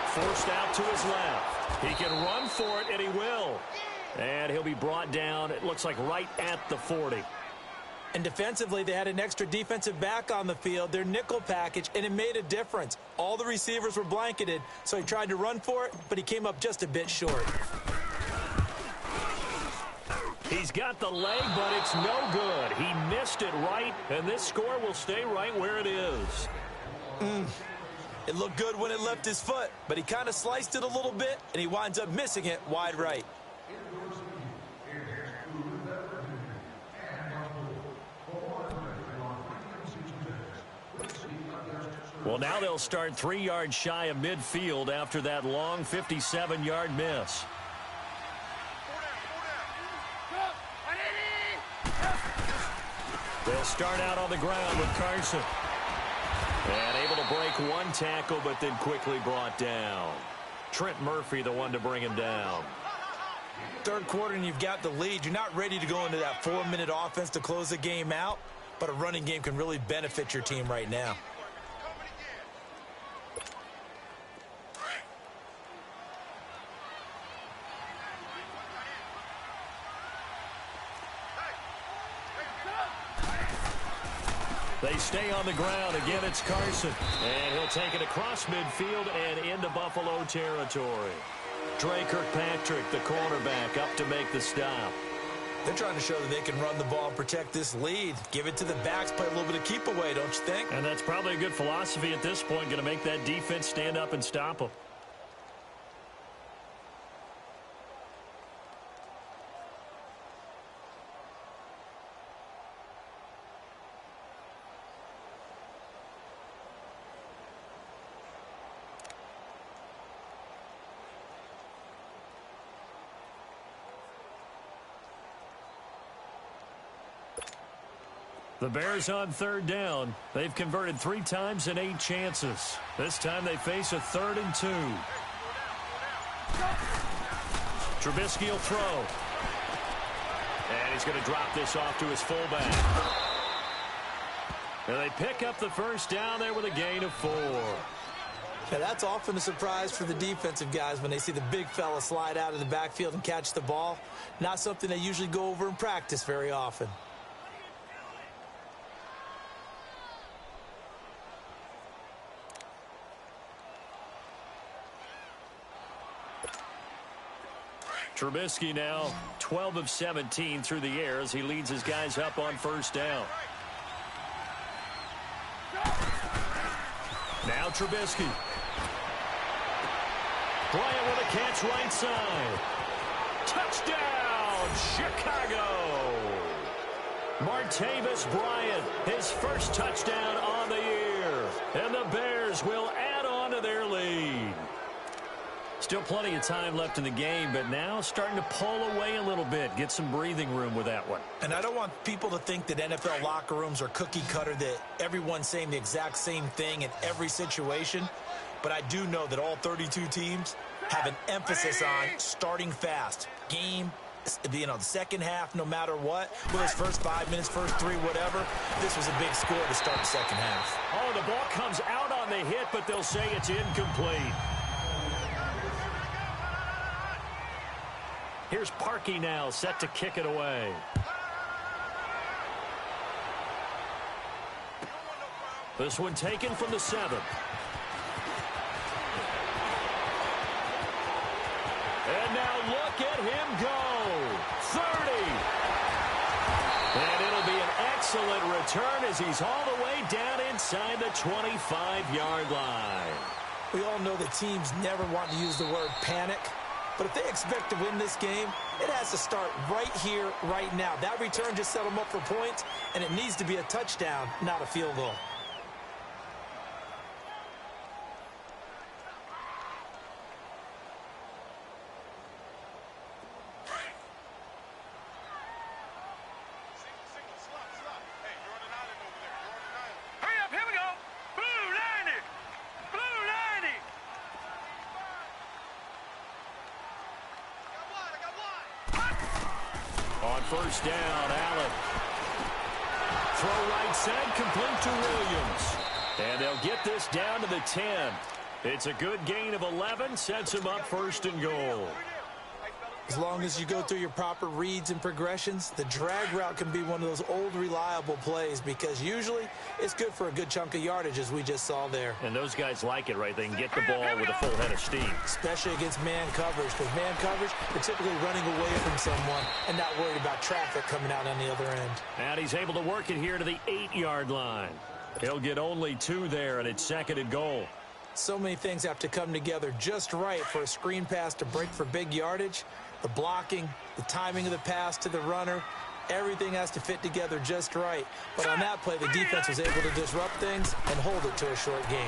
Forced out to his left. He can run for it, and he will. And he'll be brought down, it looks like right at the 40. And defensively, they had an extra defensive back on the field, their nickel package, and it made a difference. All the receivers were blanketed, so he tried to run for it, but he came up just a bit short. He's got the leg, but it's no good. He missed it right, and this score will stay right where it is. It looked good when it left his foot, but he kind of sliced it a little bit, and he winds up missing it wide right. Well, now they'll start 3 yards shy of midfield after that long 57-yard miss. They'll start out on the ground with Carson. And able to break one tackle, but then quickly brought down. Trent Murphy, the one to bring him down. Third quarter, and you've got the lead. You're not ready to go into that 4-minute offense to close the game out, but a running game can really benefit your team right now. They stay on the ground. Again, it's Carson. And he'll take it across midfield and into Buffalo territory. Dre Kirkpatrick, the cornerback, up to make the stop. They're trying to show that they can run the ball and protect this lead. Give it to the backs, play a little bit of keep away, don't you think? And that's probably a good philosophy at this point, going to make that defense stand up and stop them. The Bears on third down. They've converted 3 times in 8 chances. This time they face a 3rd and 2. Trubisky will throw. And he's going to drop this off to his fullback. And they pick up the first down there with a gain of 4. Now, that's often a surprise for the defensive guys when they see the big fella slide out of the backfield and catch the ball. Not something they usually go over in practice very often. Trubisky now 12 of 17 through the air as he leads his guys up on first down. Now Trubisky. Bryant with a catch right side. Touchdown, Chicago. Martavis Bryant, his first touchdown on the year. And the Bears will add on to their lead. Still plenty of time left in the game, but now starting to pull away a little bit. Get some breathing room with that one. And I don't want people to think that NFL locker rooms are cookie cutter, that everyone's saying the exact same thing in every situation. But I do know that all 32 teams have an emphasis on starting fast. Game, the second half, no matter what. Whether it's first 5 minutes, first 3, whatever. This was a big score to start the second half. Oh, the ball comes out on the hit, but they'll say it's incomplete. Here's Parkey now, set to kick it away. This one taken from the 7. look at him go. 30. And it'll be an excellent return as he's all the way down inside the 25-yard line. We all know the teams never want to use the word panic, but if they expect to win this game, it has to start right here, right now. That return just set them up for points, and it needs to be a touchdown, not a field goal. First down, Allen. Throw right side, complete to Williams. And they'll get this down to the 10. It's a good gain of 11, sets him up first and goal. As long as you go through your proper reads and progressions, the drag route can be one of those old reliable plays because usually it's good for a good chunk of yardage as we just saw there. And those guys like it, right? They can get the ball with a full head of steam. Especially against man coverage, because man coverage, they're typically running away from someone and not worried about traffic coming out on the other end. And he's able to work it here to the 8-yard line. He'll get only 2 there, and it's second and goal. So many things have to come together just right for a screen pass to break for big yardage. The blocking, the timing of the pass to the runner, everything has to fit together just right. But on that play, the defense was able to disrupt things and hold it to a short gain.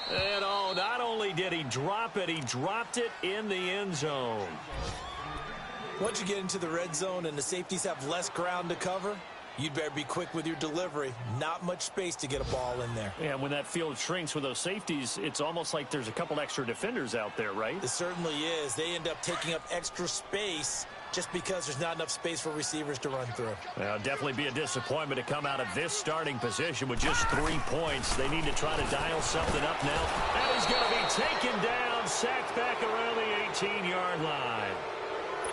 And not only did he drop it, he dropped it in the end zone. Once you get into the red zone and the safeties have less ground to cover, you'd better be quick with your delivery. Not much space to get a ball in there. Yeah, when that field shrinks with those safeties, it's almost like there's a couple extra defenders out there, right? It certainly is. They end up taking up extra space just because there's not enough space for receivers to run through. Well, definitely be a disappointment to come out of this starting position with just 3 points. They need to try to dial something up now. And he's going to be taken down, sacked back around the 18-yard line.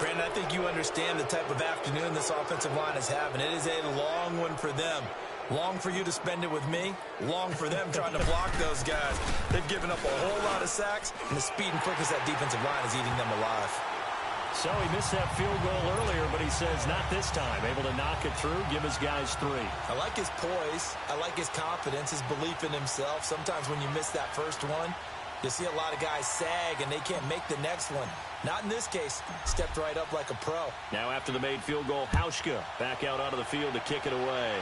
Brandon, I think you understand the type of afternoon this offensive line is having. It is a long one for them. Long for you to spend it with me. Long for them trying to block those guys. They've given up a whole lot of sacks, and the speed and quickness of that defensive line is eating them alive. So he missed that field goal earlier, but he says not this time. Able to knock it through, give his guys 3. I like his poise. I like his confidence, his belief in himself. Sometimes when you miss that first one, you see a lot of guys sag, and they can't make the next one. Not in this case. Stepped right up like a pro. Now after the made field goal, Hauschka back out onto the field to kick it away.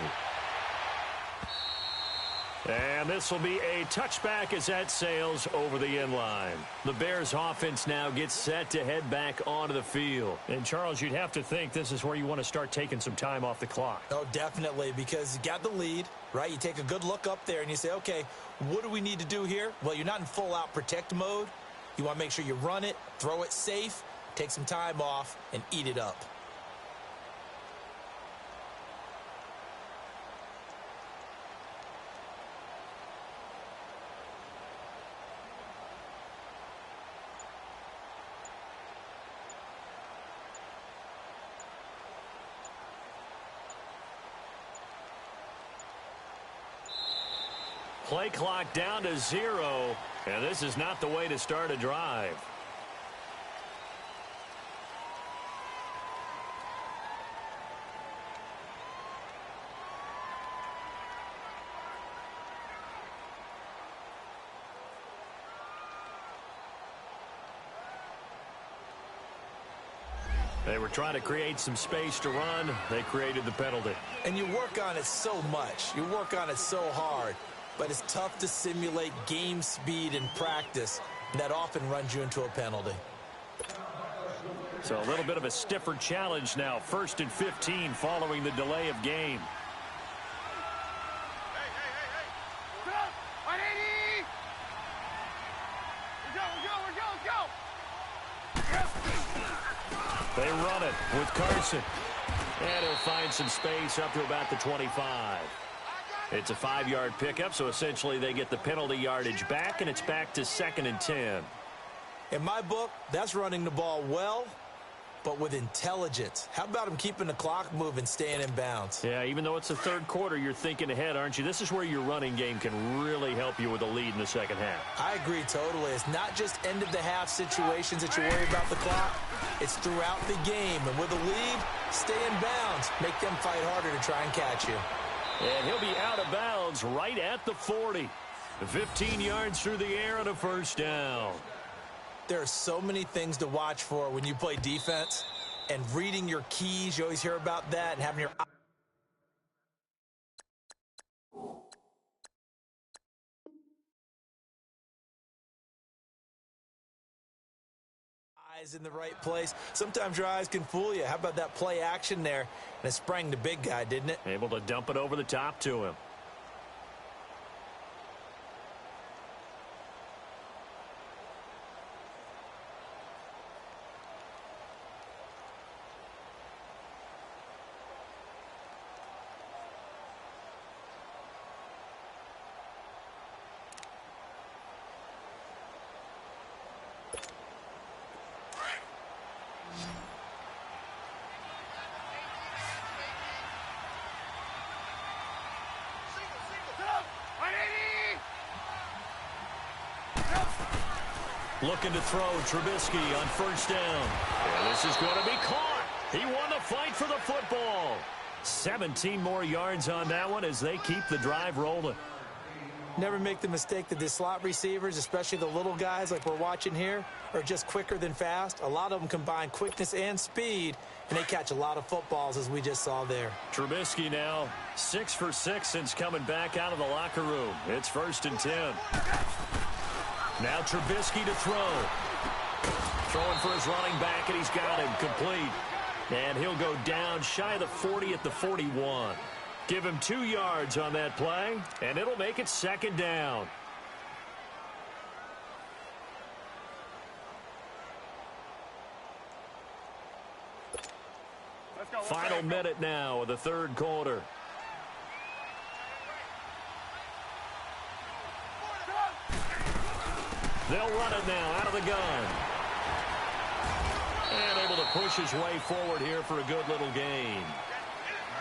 And this will be a touchback as that sails over the end line. The Bears offense now gets set to head back onto the field. And Charles, you'd have to think this is where you want to start taking some time off the clock. Oh, definitely, because you got the lead, right? You take a good look up there and you say, okay, what do we need to do here? Well, you're not in full-out protect mode. You want to make sure you run it, throw it safe, take some time off, and eat it up. Play clock down to 0, and this is not the way to start a drive. They were trying to create some space to run. They created the penalty. And you work on it so much. You work on it so hard. But it's tough to simulate game speed in practice. And that often runs you into a penalty. So a little bit of a stiffer challenge now. 1st and 15 following the delay of game. They run it with Carson. And he'll find some space up to about the 25. It's a 5-yard pickup, so essentially they get the penalty yardage back, and it's back to 2nd and 10. In my book, that's running the ball well, but with intelligence. How about him keeping the clock moving, staying in bounds? Yeah, even though it's the third quarter, you're thinking ahead, aren't you? This is where your running game can really help you with a lead in the second half. I agree totally. It's not just end-of-the-half situations that you worry about the clock. It's throughout the game. And with a lead, stay in bounds. Make them fight harder to try and catch you. And he'll be out of bounds right at the 40. 15 yards through the air and a first down. There are so many things to watch for when you play defense. And reading your keys, you always hear about that, and having your eyes in the right place. Sometimes your eyes can fool you. How about that play action there? And it sprang the big guy, didn't it? Able to dump it over the top to him. Looking to throw Trubisky on first down. And this is going to be caught. He won the fight for the football. 17 more yards on that one as they keep the drive rolling. Never make the mistake that the slot receivers, especially the little guys like we're watching here, are just quicker than fast. A lot of them combine quickness and speed, and they catch a lot of footballs, as we just saw there. Trubisky now 6 for 6 since coming back out of the locker room. It's 1st and 10. Now Trubisky to throw. Throwing for his running back, and he's got him complete. And he'll go down shy of the 40 at the 41. Give him 2 yards on that play, and it'll make it 2nd down. Final minute now of the third quarter. They'll run it now out of the gun. And able to push his way forward here for a good little gain.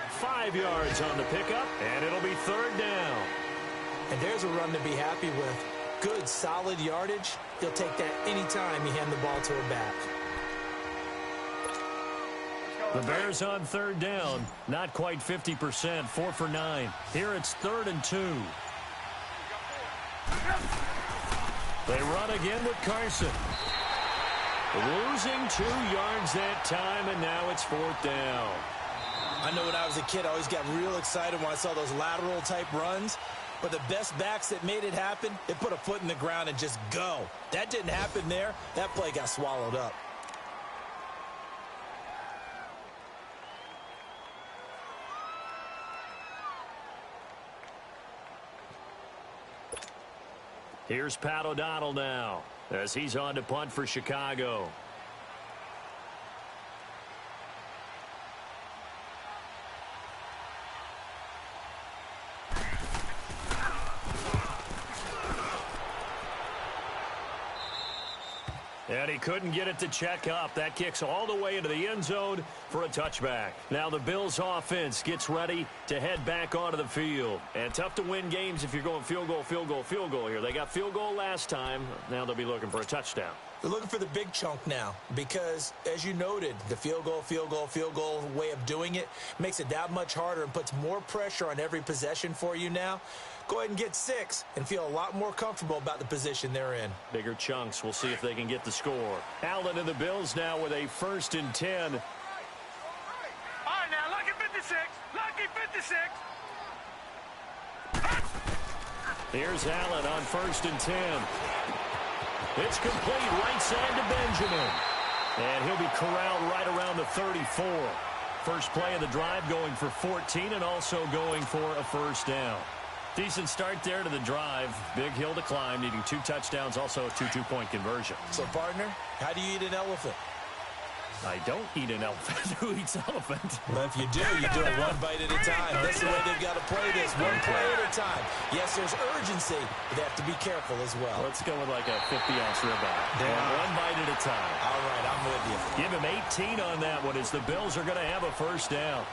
5 yards on the pickup, and it'll be 3rd down. And there's a run to be happy with. Good, solid yardage. He'll take that anytime you hand the ball to a back. The Bears on 3rd down. Not quite 50%, 4 for 9. Here it's 3rd and 2. They run again with Carson. Losing 2 yards that time, and now it's 4th down. I know when I was a kid, I always got real excited when I saw those lateral-type runs. But the best backs that made it happen, they put a foot in the ground and just go. That didn't happen there. That play got swallowed up. Here's Pat O'Donnell now as he's on to punt for Chicago. And he couldn't get it to check up. That kicks all the way into the end zone for a touchback. Now the Bills offense gets ready to head back onto the field. And tough to win games if you're going field goal, field goal, field goal here. They got field goal last time. Now they'll be looking for a touchdown. They're looking for the big chunk now because, as you noted, the field goal, field goal, field goal way of doing it makes it that much harder and puts more pressure on every possession for you now. Go ahead and get 6 and feel a lot more comfortable about the position they're in. Bigger chunks. We'll see if they can get the score. Allen and the Bills now with a 1st and 10. All right, now, lucky 56. Lucky 56. Here's Allen on 1st and 10. It's complete right side to Benjamin. And he'll be corralled right around the 34. First play of the drive going for 14 and also going for a 1st down. Decent start there to the drive. Big hill to climb, needing 2 touchdowns, also a 2 two-point conversion. So, partner, how do you eat an elephant? I don't eat an elephant. Who eats elephant? But if you do it one bite at a time. That's the way they've got to play this, one play at a time. Yes, there's urgency, but they have to be careful as well. Let's go with like a 50-ounce ribeye. One bite at a time. All right, I'm with you. Give him 18 on that one as the Bills are going to have a first down.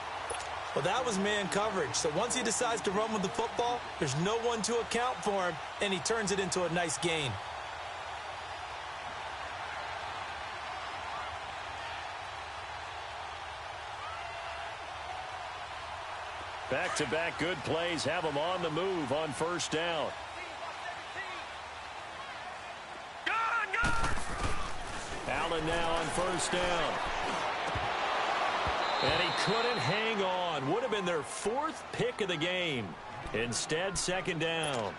Well, that was man coverage. So once he decides to run with the football, there's no one to account for him, and he turns it into a nice gain. Back-to-back good plays have them on the move on first down. Allen now on first down. And he couldn't hang on. Would have been their fourth pick of the game. Instead, second down.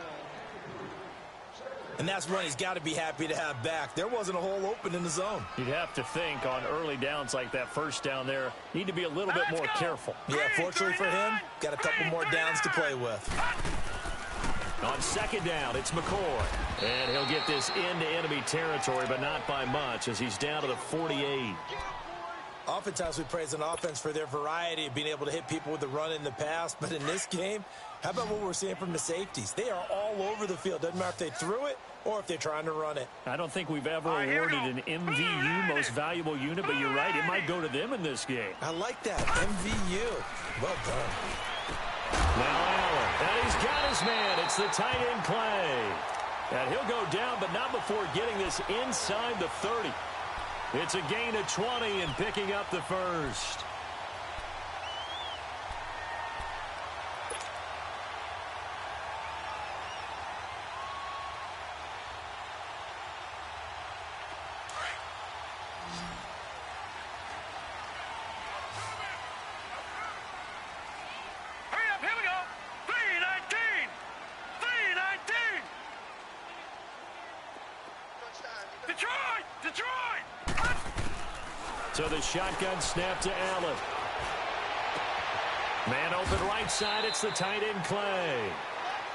And that's one he's got to be happy to have back. There wasn't a hole open in the zone. You'd have to think on early downs like that first down there, need to be a little bit more careful. Yeah, fortunately for him, got a couple more downs to play with. On second down, it's McCoy. And he'll get this into enemy territory, but not by much as he's down to the 48. Oftentimes we praise an offense for their variety of being able to hit people with the run in the pass. But in this game, how about what we're seeing from the safeties? They are all over the field. Doesn't matter if they threw it or if they're trying to run it. I don't think we've ever awarded an MVU, most valuable unit, but you're right, it might go to them in this game. I like that, MVU. Well done. Now Allen, and he's got his man. It's the tight end Clay. And he'll go down, but not before getting this inside the 30. It's a gain of 20 and picking up the first. Hurry up, here we go. 319. 319. Detroit! Detroit! So the shotgun snap to Allen. Man open right side. It's the tight end Clay.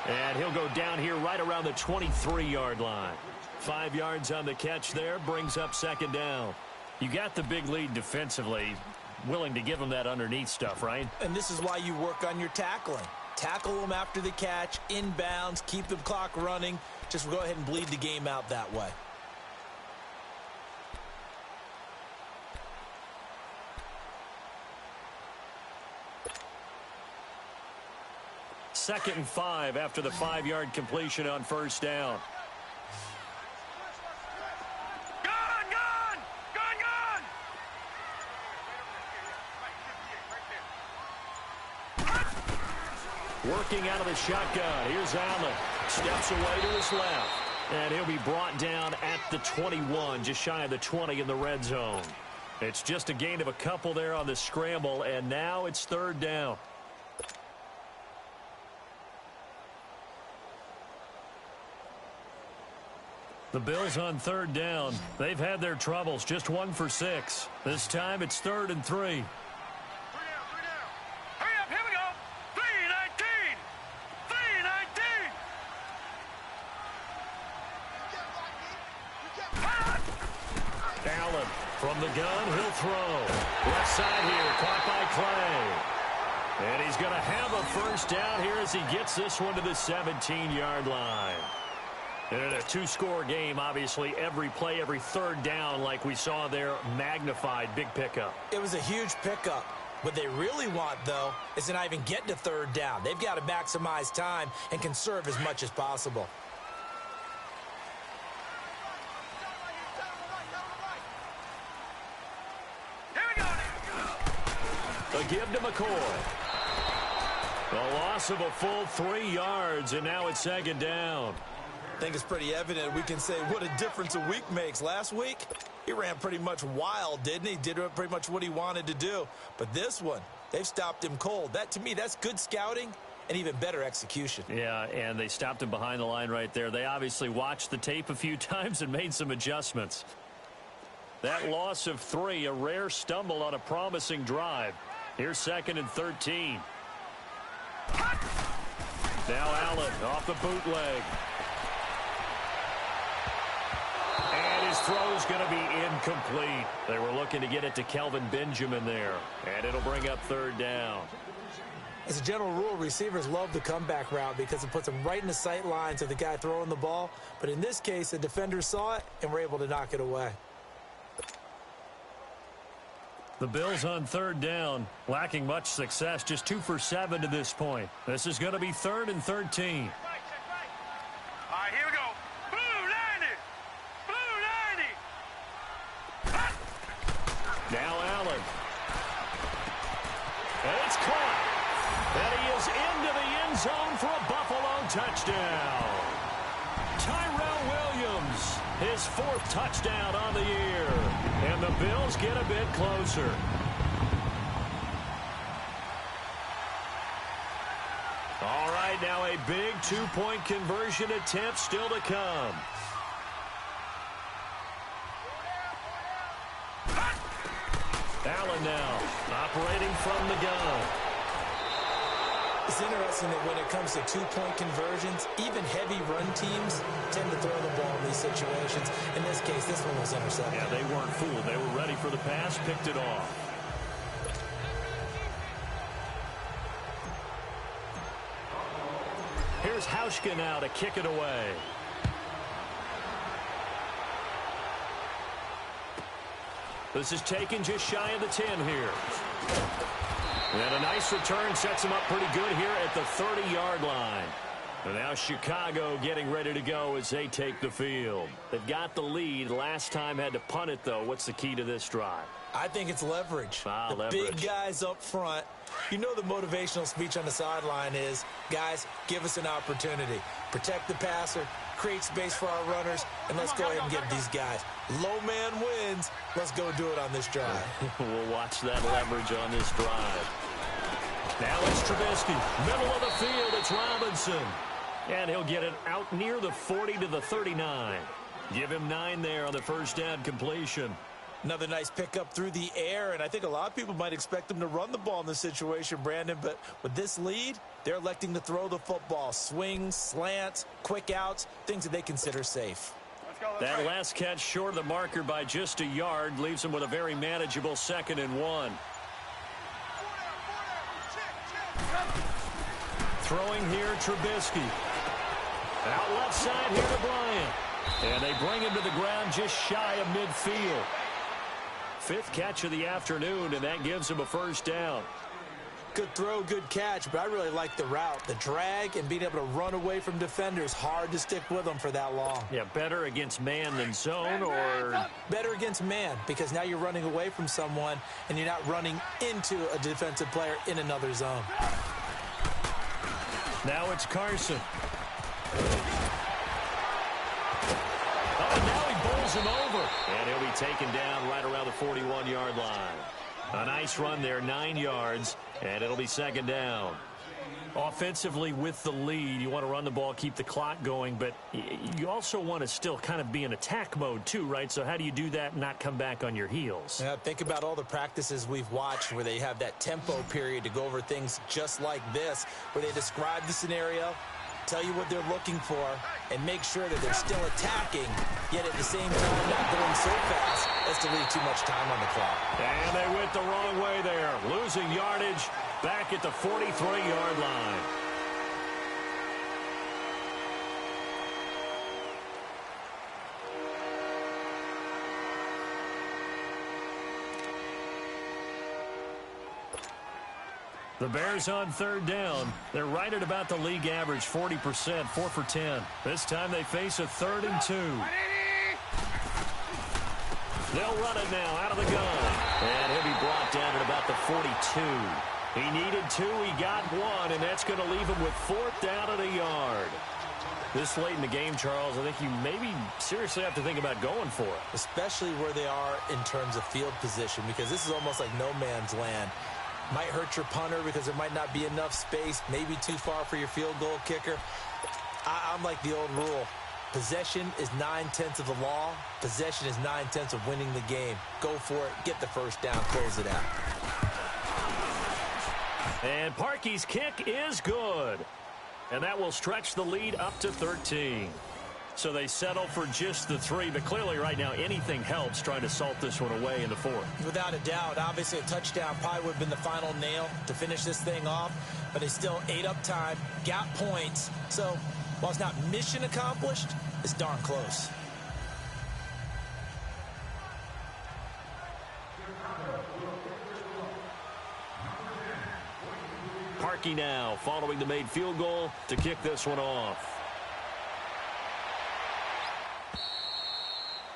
And he'll go down here right around the 23-yard line. 5 yards on the catch there. Brings up second down. You got the big lead defensively. Willing to give him that underneath stuff, right? And this is why you work on your tackling. Tackle them after the catch, inbounds, keep the clock running. Just go ahead and bleed the game out that way. Second and 5 after the 5-yard completion on first down. Gun! Gun! Gun! Gun! Working out of the shotgun. Here's Allen. Steps away to his left. And he'll be brought down at the 21, just shy of the 20 in the red zone. It's just a gain of a couple there on the scramble, and now it's third down. The Bills on third down. They've had their troubles, just 1 for 6. This time it's 3rd and 3. 3 down. Hurry up, here we go. 319. 319. Allen from the gun, he'll throw. Left side here, caught by Clay. And he's going to have a first down here as he gets this one to the 17-yard line. And in a 2-score game, obviously, every play, every third down, like we saw there, magnified, big pickup. It was a huge pickup. What they really want, though, is to not even get to third down. They've got to maximize time and conserve as much as possible. Here we go. A give to McCoy. A loss of a full 3 yards, and now it's second down. I think it's pretty evident we can say what a difference a week makes. Last week, he ran pretty much wild, didn't he? Did pretty much what he wanted to do. But this one, they've stopped him cold. That, to me, that's good scouting and even better execution. Yeah, and they stopped him behind the line right there. They obviously watched the tape a few times and made some adjustments. That loss of 3, a rare stumble on a promising drive. Here's 2nd and 13. Now Allen off the bootleg. And His throw's going to be incomplete. They were looking to get it to Kelvin Benjamin there, and it'll bring up third down. As a general rule, receivers love the comeback route because it puts them right in the sight lines of the guy throwing the ball. But in this case, the defender saw it and were able to knock it away. The Bills on third down, lacking much success, just 2 for 7 to this point. This is going to be 3rd and 13. All right, here we go. Blue 90. Blue 90. Now Allen. And it's caught. And he is into the end zone for a Buffalo touchdown. Tyrell Williams, his 4th touchdown on the year. And the Bills get a bit closer. All right, now a big 2-point conversion attempt still to come. Allen now operating from the gun. It's interesting that when it comes to 2-point conversions, even heavy run teams tend to throw the ball in these situations. In this case, this one was intercepted. Yeah, they weren't fooled. They were ready for the pass, picked it off. Here's Hauschka now to kick it away. This is taken just shy of the 10 here. And a nice return sets him up pretty good here at the 30-yard line. And now Chicago getting ready to go as they take the field. They've got the lead. Last time had to punt it, though. What's the key to this drive? I think it's leverage. The leverage. Big guys up front. You know the motivational speech on the sideline is, guys, give us an opportunity. Protect the passer, create space for our runners, and let's go ahead and get these guys. Low man wins. Let's go do it on this drive. We'll watch that leverage on this drive. Now it's Trubisky. Middle of the field, it's Robinson. And he'll get it out near the 40 to the 39. Give him 9 there on the first down completion. Another nice pickup through the air, and I think a lot of people might expect him to run the ball in this situation, Brandon, but with this lead, they're electing to throw the football. Swings, slants, quick outs, things that they consider safe. That last catch short of the marker by just a yard leaves him with a very manageable 2nd and 1. Throwing here, Trubisky. Out left side here to Bryant. And they bring him to the ground just shy of midfield. 5th catch of the afternoon, and that gives him a first down. Good throw, good catch, but I really like the route. The drag and being able to run away from defenders, hard to stick with them for that long. Yeah, better against man than zone, or? Better against man, because now you're running away from someone, and you're not running into a defensive player in another zone. Now it's Carson. Oh, now he bowls him over. And he'll be taken down right around the 41-yard line. A nice run there, 9 yards, and it'll be 2nd down. Offensively with the lead, you want to run the ball, keep the clock going, but you also want to still kind of be in attack mode too, right? So how do you do that and not come back on your heels? Yeah, think about all the practices we've watched where they have that tempo period to go over things just like this, where they describe the scenario, tell you what they're looking for, and make sure that they're still attacking, yet at the same time not going so fast as to leave too much time on the clock. And they went the wrong way there, losing yardage back at the 43-yard line. The Bears on third down. They're right at about the league average, 40%, 4 for 10. This time they face a 3rd and 2. They'll run it now out of the gun. And he'll be brought down at about the 42. He needed 2, he got 1, and that's going to leave him with 4th down at a yard. This late in the game, Charles, I think you maybe seriously have to think about going for it. Especially where they are in terms of field position, because this is almost like no man's land. Might hurt your punter because there might not be enough space, maybe too far for your field goal kicker. I'm like the old rule. Possession is 9/10 of the law. Possession is 9/10 of winning the game. Go for it. Get the first down. Close it out. And Parkey's kick is good. And that will stretch the lead up to 13. So they settle for just the 3, but clearly right now anything helps trying to salt this one away in the 4th. Without a doubt, obviously a touchdown probably would have been the final nail to finish this thing off, but they still ate up time, got points. So while it's not mission accomplished, it's darn close. Parkey now following the made field goal to kick this one off.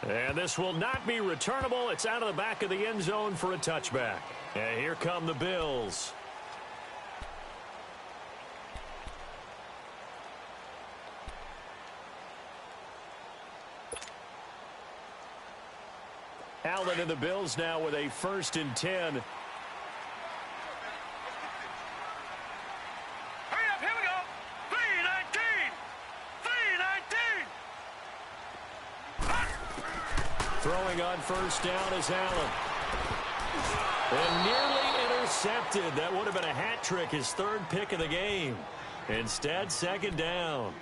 And this will not be returnable. It's out of the back of the end zone for a touchback. And here come the Bills. Allen and the Bills now with a 1st and 10. Throwing on 1st down is Allen. And nearly intercepted. That would have been a hat trick, his 3rd pick of the game. Instead, 2nd down.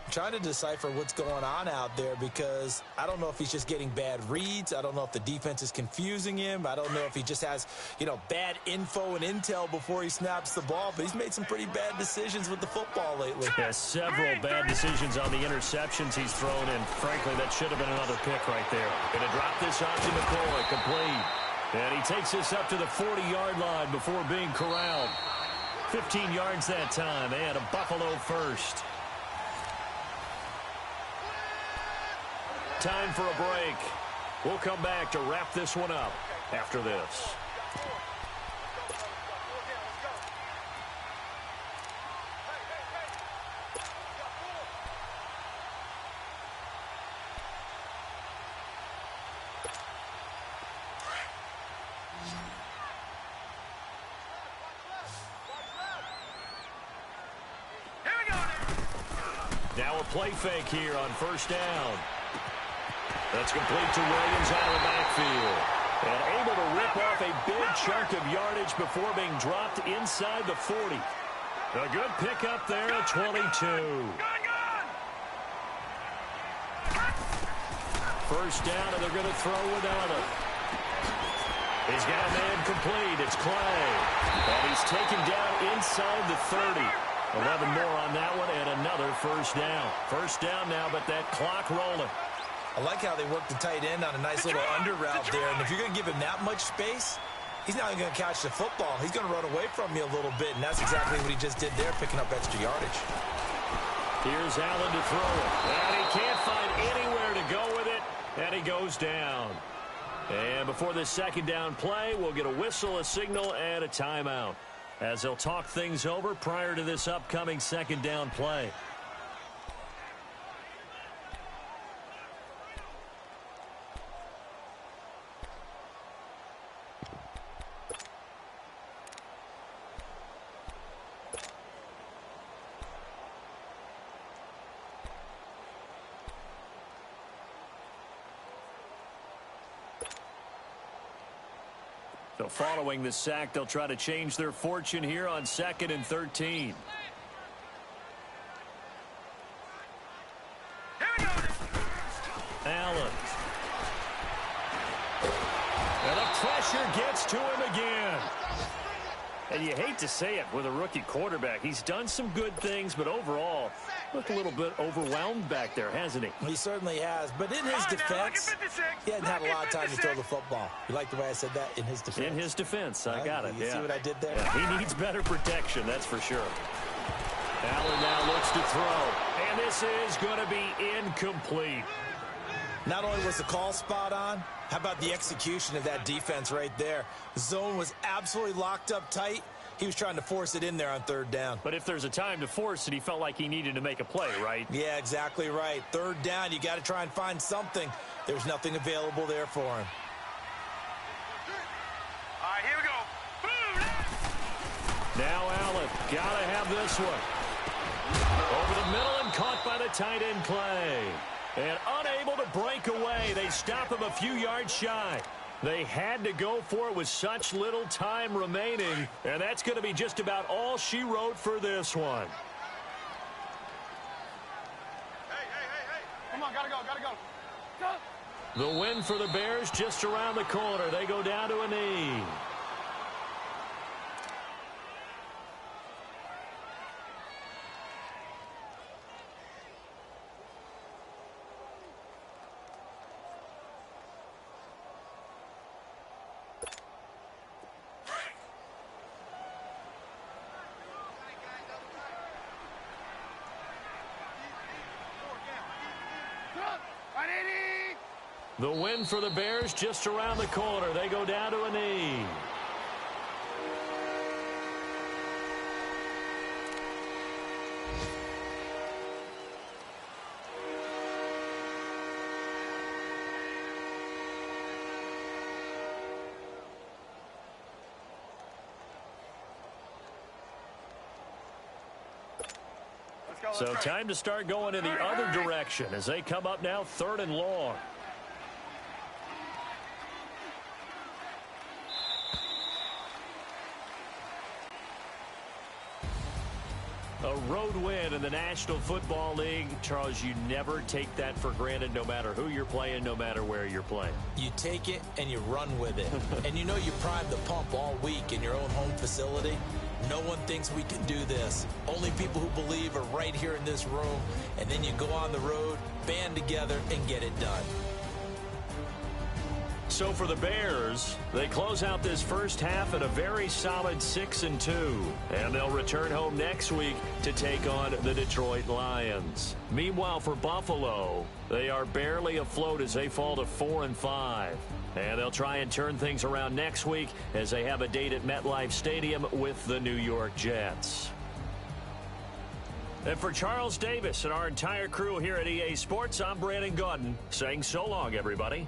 I'm trying to decipher what's going on out there because I don't know if he's just getting bad reads. I don't know if the defense is confusing him. I don't know if he just has, bad info and intel before he snaps the ball. But he's made some pretty bad decisions with the football lately. Yeah, several bad decisions on the interceptions he's thrown, and frankly, that should have been another pick right there. Going to drop this off to McCoy, complete. And he takes this up to the 40-yard line before being corralled. 15 yards that time, and a Buffalo 1st. Time for a break. We'll come back to wrap this one up after this. Now a play fake here on 1st down. That's complete to Williams out of the backfield. And able to rip off a big chunk of yardage before being dropped inside the 40. A good pickup there at 22. 1st down, and they're going to throw without him. He's got a man complete. It's Clay. And he's taken down inside the 30. 11 more on that one, and another 1st down. 1st down now, but that clock rolling. I like how they work the tight end on a nice little under route there. And if you're going to give him that much space, he's not even going to catch the football. He's going to run away from you a little bit, and that's exactly what he just did there, picking up extra yardage. Here's Allen to throw it. And he can't find anywhere to go with it, and he goes down. And before this 2nd down play, we'll get a whistle, a signal, and a timeout, as they'll talk things over prior to this upcoming 2nd down play. So following the sack, they'll try to change their fortune here on 2nd and 13. Allen. And the pressure gets to him again. And you hate to say it with a rookie quarterback. He's done some good things, but overall, looked a little bit overwhelmed back there, hasn't he? He certainly has. But in his defense, he hadn't had a lot of time to throw the football. You like the way I said that? In his defense. In his defense. I got it. You see what I did there? Yeah, he needs better protection, that's for sure. Allen now looks to throw. And this is going to be incomplete. Not only was the call spot on, how about the execution of that defense right there? The zone was absolutely locked up tight. He was trying to force it in there on 3rd down. But if there's a time to force it, he felt like he needed to make a play, right? Yeah, exactly right. 3rd down, you got to try and find something. There's nothing available there for him. All right, here we go. Now Allen, got to have this one. Over the middle and caught by the tight end Clay. And unable to break away. They stop him a few yards shy. They had to go for it with such little time remaining. And that's going to be just about all she wrote for this one. Hey, hey, hey, Come on, gotta go, gotta go. Go. The win for the Bears just around the corner. They go down to a knee. The win for the Bears just around the corner. They go down to a knee. So time to start going in the other direction as they come up now 3rd and long. A road win in the National Football League. Charles, you never take that for granted no matter who you're playing, no matter where you're playing. You take it and you run with it. And you know you primed the pump all week in your own home facility. No one thinks we can do this. Only people who believe are right here in this room. And then you go on the road, band together, and get it done. So for the Bears, they close out this first half at a very solid 6-2. And they'll return home next week to take on the Detroit Lions. Meanwhile, for Buffalo, they are barely afloat as they fall to 4-5. And they'll try and turn things around next week as they have a date at MetLife Stadium with the New York Jets. And for Charles Davis and our entire crew here at EA Sports, I'm Brandon Gaudin saying so long, everybody.